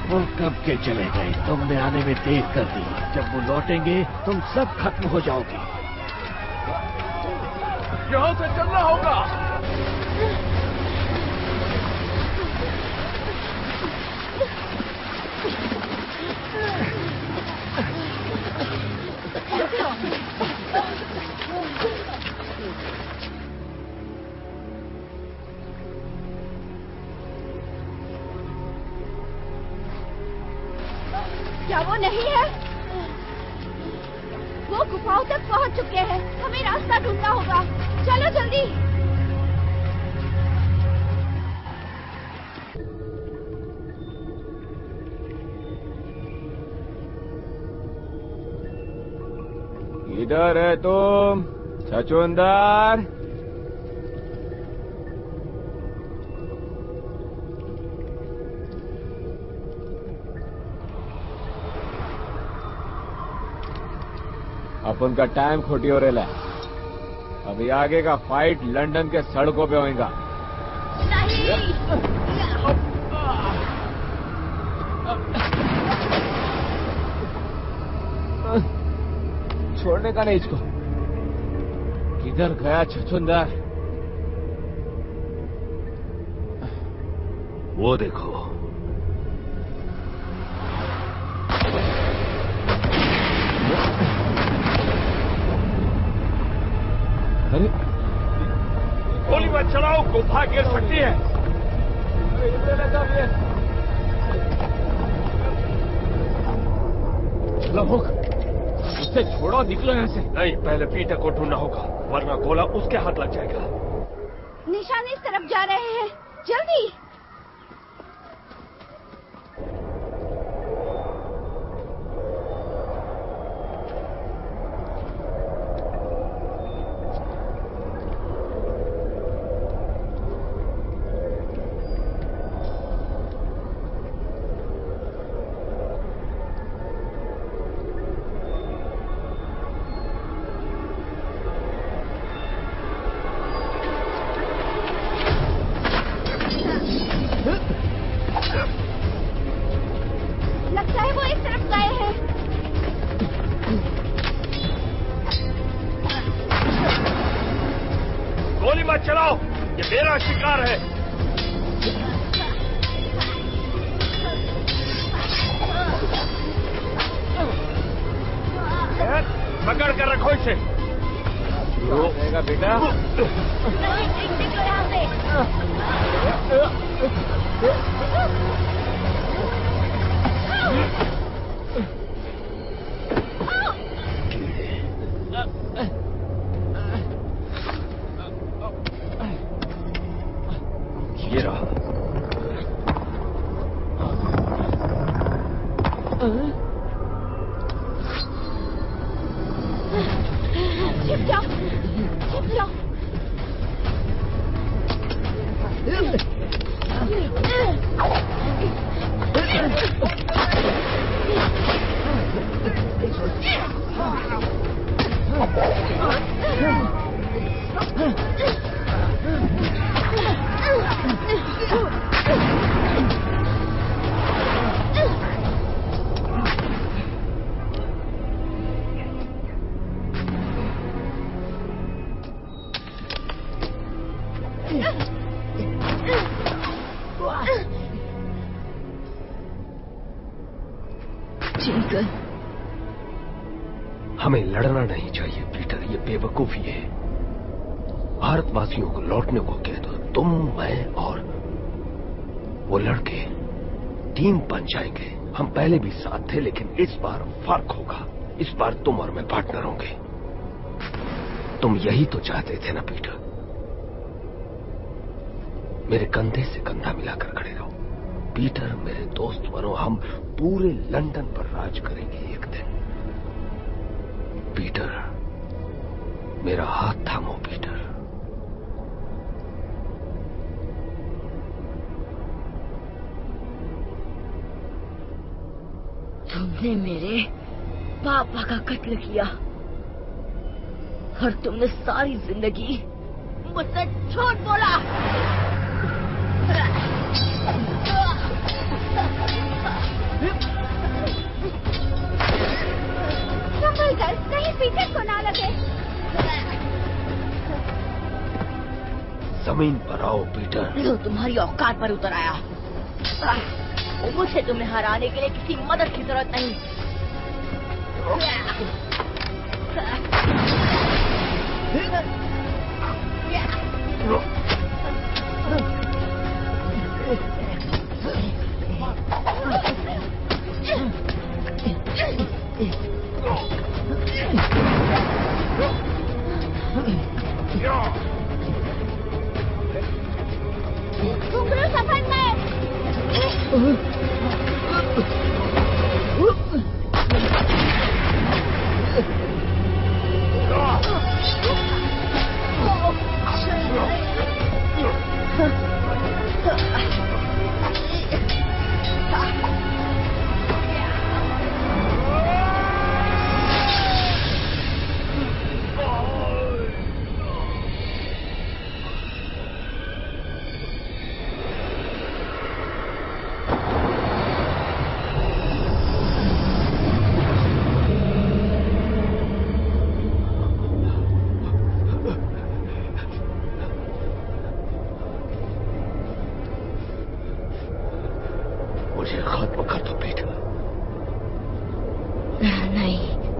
वो कब के चले गए? तुमने आने में देर कर दी। जब वो लौटेंगे तुम सब खत्म हो जाओगे। यहाँ से चलना होगा। क्या वो नहीं है? वो गुफाओं तक पहुंच चुके हैं। हमें रास्ता ढूंढना होगा। चलो जल्दी। इधर है तुम छछूंदर। अपन का टाइम खोटी हो रहा है। अभी आगे का फाइट लंदन के सड़कों पे होगा। छोड़ने का नहीं इसको। किधर गया छछूंदर? वो देखो। अरे गोली मत चलाओ, गुफा गिर सकती है। उससे छोड़ो, निकलो यहाँ से। नहीं, पहले पीटर को ढूंढना होगा, वरना गोला उसके हाथ लग जाएगा। निशान इस तरफ जा रहे हैं। जल्दी। लगता है वो इस तरफ गए हैं। गोली मत चलाओ, ये मेरा शिकार है। पकड़ कर रखो इसे। रहेगा बेटा। निकलो यहाँ से। ये रहा। जाओ। हमें लड़ना नहीं चाहिए पीटर, ये बेवकूफी है। भारतवासियों को लौटने को कह दो। तुम, मैं और वो लड़के टीम बन जाएंगे। हम पहले भी साथ थे, लेकिन इस बार फर्क होगा। इस बार तुम और मैं पार्टनर होंगे। तुम यही तो चाहते थे ना पीटर? मेरे कंधे से कंधा मिलाकर खड़े रहो पीटर, मेरे दोस्त बनो। हम पूरे लंदन पर राज करेंगे एक दिन। पीटर, मेरा हाथ थामो पीटर। तुमने मेरे पापा का कत्ल किया और तुमने सारी जिंदगी मुझसे झूठ बोला। संभल कर, कहीं पीछे को ना लगे। जमीन पर आओ पीटर। जो तुम्हारी औकात पर उतर आया। मुझे तुम्हें हराने के लिए किसी मदद की जरूरत नहीं। घुंघरू सफर में।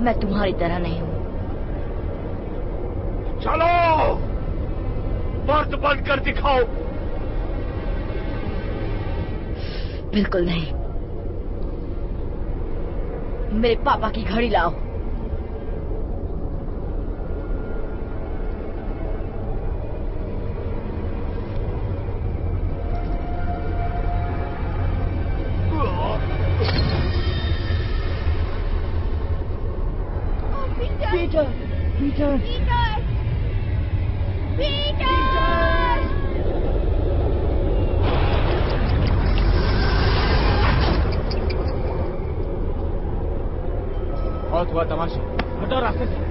मैं तुम्हारी तरह नहीं हूँ। चलो, मर्द बनकर दिखाओ। बिल्कुल नहीं। मेरे पापा की घड़ी लाओ। Peter, Peter, Peter, Peter. बहुत हुआ तमाशा, हटो रास्ते से।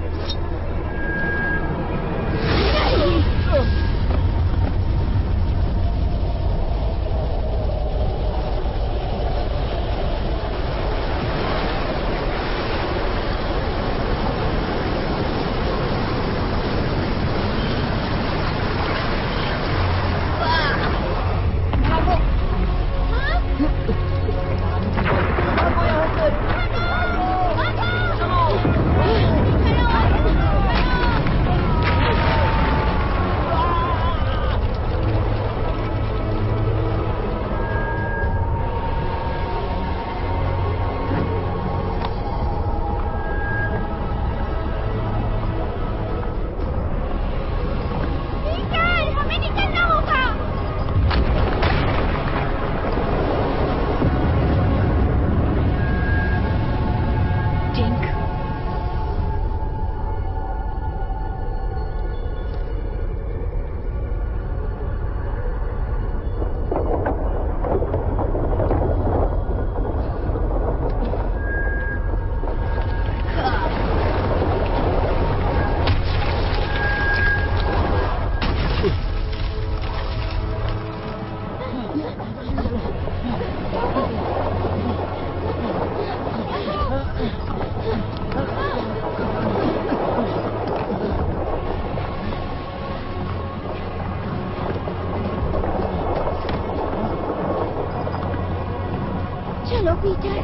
पीटर।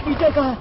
पीटर कहाँ?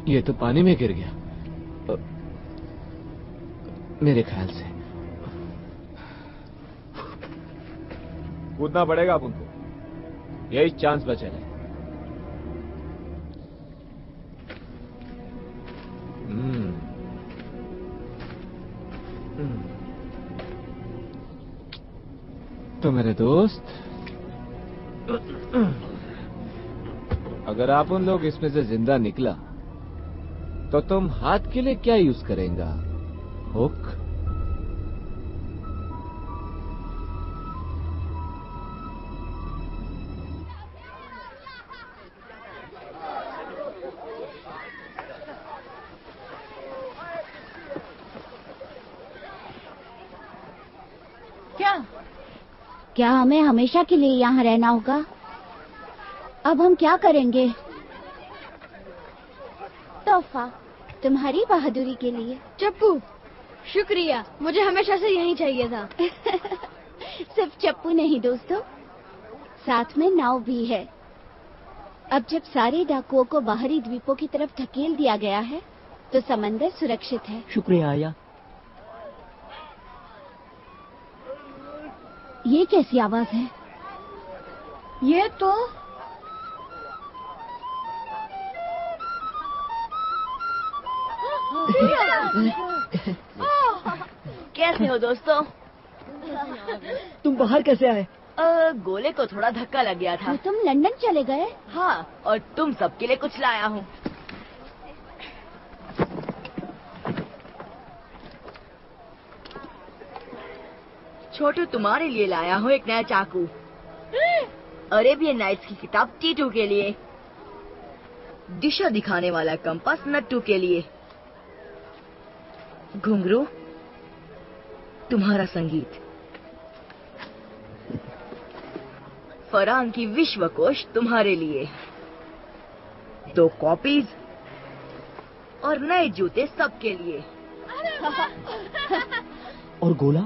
ये तो पानी में गिर गया मेरे ख्याल से। कूदना पड़ेगा अब उनको, यही चांस बचे है। तो मेरे दोस्त, अगर आप उन लोग इसमें से जिंदा निकला तो तुम हाथ के लिए क्या यूज करेंगे? हुक? क्या हमें हमेशा के लिए यहाँ रहना होगा? अब हम क्या करेंगे? तोहफा तुम्हारी बहादुरी के लिए। चप्पू, शुक्रिया, मुझे हमेशा से यही चाहिए था। सिर्फ चप्पू नहीं दोस्तों, साथ में नाव भी है। अब जब सारे डाकुओं को बाहरी द्वीपों की तरफ धकेल दिया गया है तो समंदर सुरक्षित है। शुक्रिया आया। ये कैसी आवाज है? ये तो कैसे हो दोस्तों? तुम बाहर कैसे आए? गोले को थोड़ा धक्का लग गया था। तो तुम लंदन चले गए? हाँ, और तुम सबके लिए कुछ लाया हूँ। छोटू, तुम्हारे लिए लाया हूँ एक नया चाकू। अरेबियन नाइट्स की किताब टीटू के लिए। दिशा दिखाने वाला कंपास नट्टू के लिए। घुंघरू तुम्हारा संगीत। फरहान की विश्वकोश तुम्हारे लिए। 2 कॉपीज और नए जूते सबके लिए। और गोला?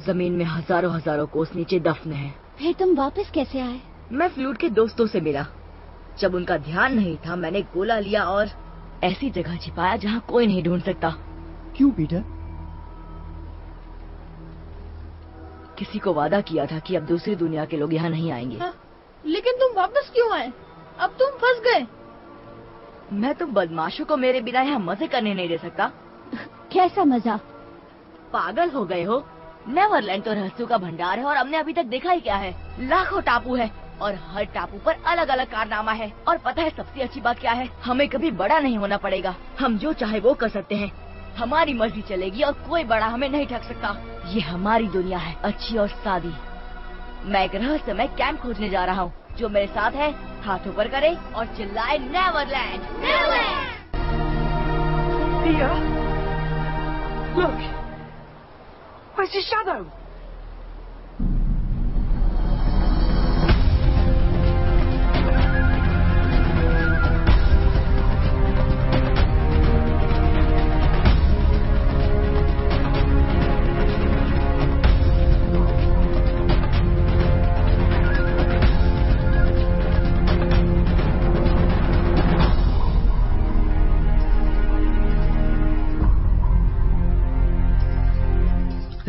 जमीन में हजारों कोस नीचे दफन है। फिर तुम वापस कैसे आए? मैं फ्लूट के दोस्तों से मिला। जब उनका ध्यान नहीं था, मैंने गोला लिया और ऐसी जगह छिपाया जहाँ कोई नहीं ढूंढ सकता। क्यों पीटर? किसी को वादा किया था कि अब दूसरी दुनिया के लोग यहाँ नहीं आएंगे। लेकिन तुम वापस क्यों आए? अब तुम फंस गए। मैं तुम बदमाशों को मेरे बिना यहाँ मजे करने नहीं दे सकता। कैसा मजा? पागल हो गए हो? नेवरलैंड तो रहस्यों का भंडार है और हमने अभी तक देखा ही क्या है। लाखों टापू है और हर टापू पर अलग अलग कारनामा है। और पता है सबसे अच्छी बात क्या है? हमें कभी बड़ा नहीं होना पड़ेगा। हम जो चाहे वो कर सकते हैं। हमारी मर्जी चलेगी और कोई बड़ा हमें नहीं ठग सकता। ये हमारी दुनिया है, अच्छी और सादी। मैं एक रहस्यमय कैंप खोजने जा रहा हूँ। जो मेरे साथ है हाथ ऊपर करे और चिल्लाए Neverland. Where's his shadow?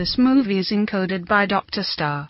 This movie is encoded by Dr. Star.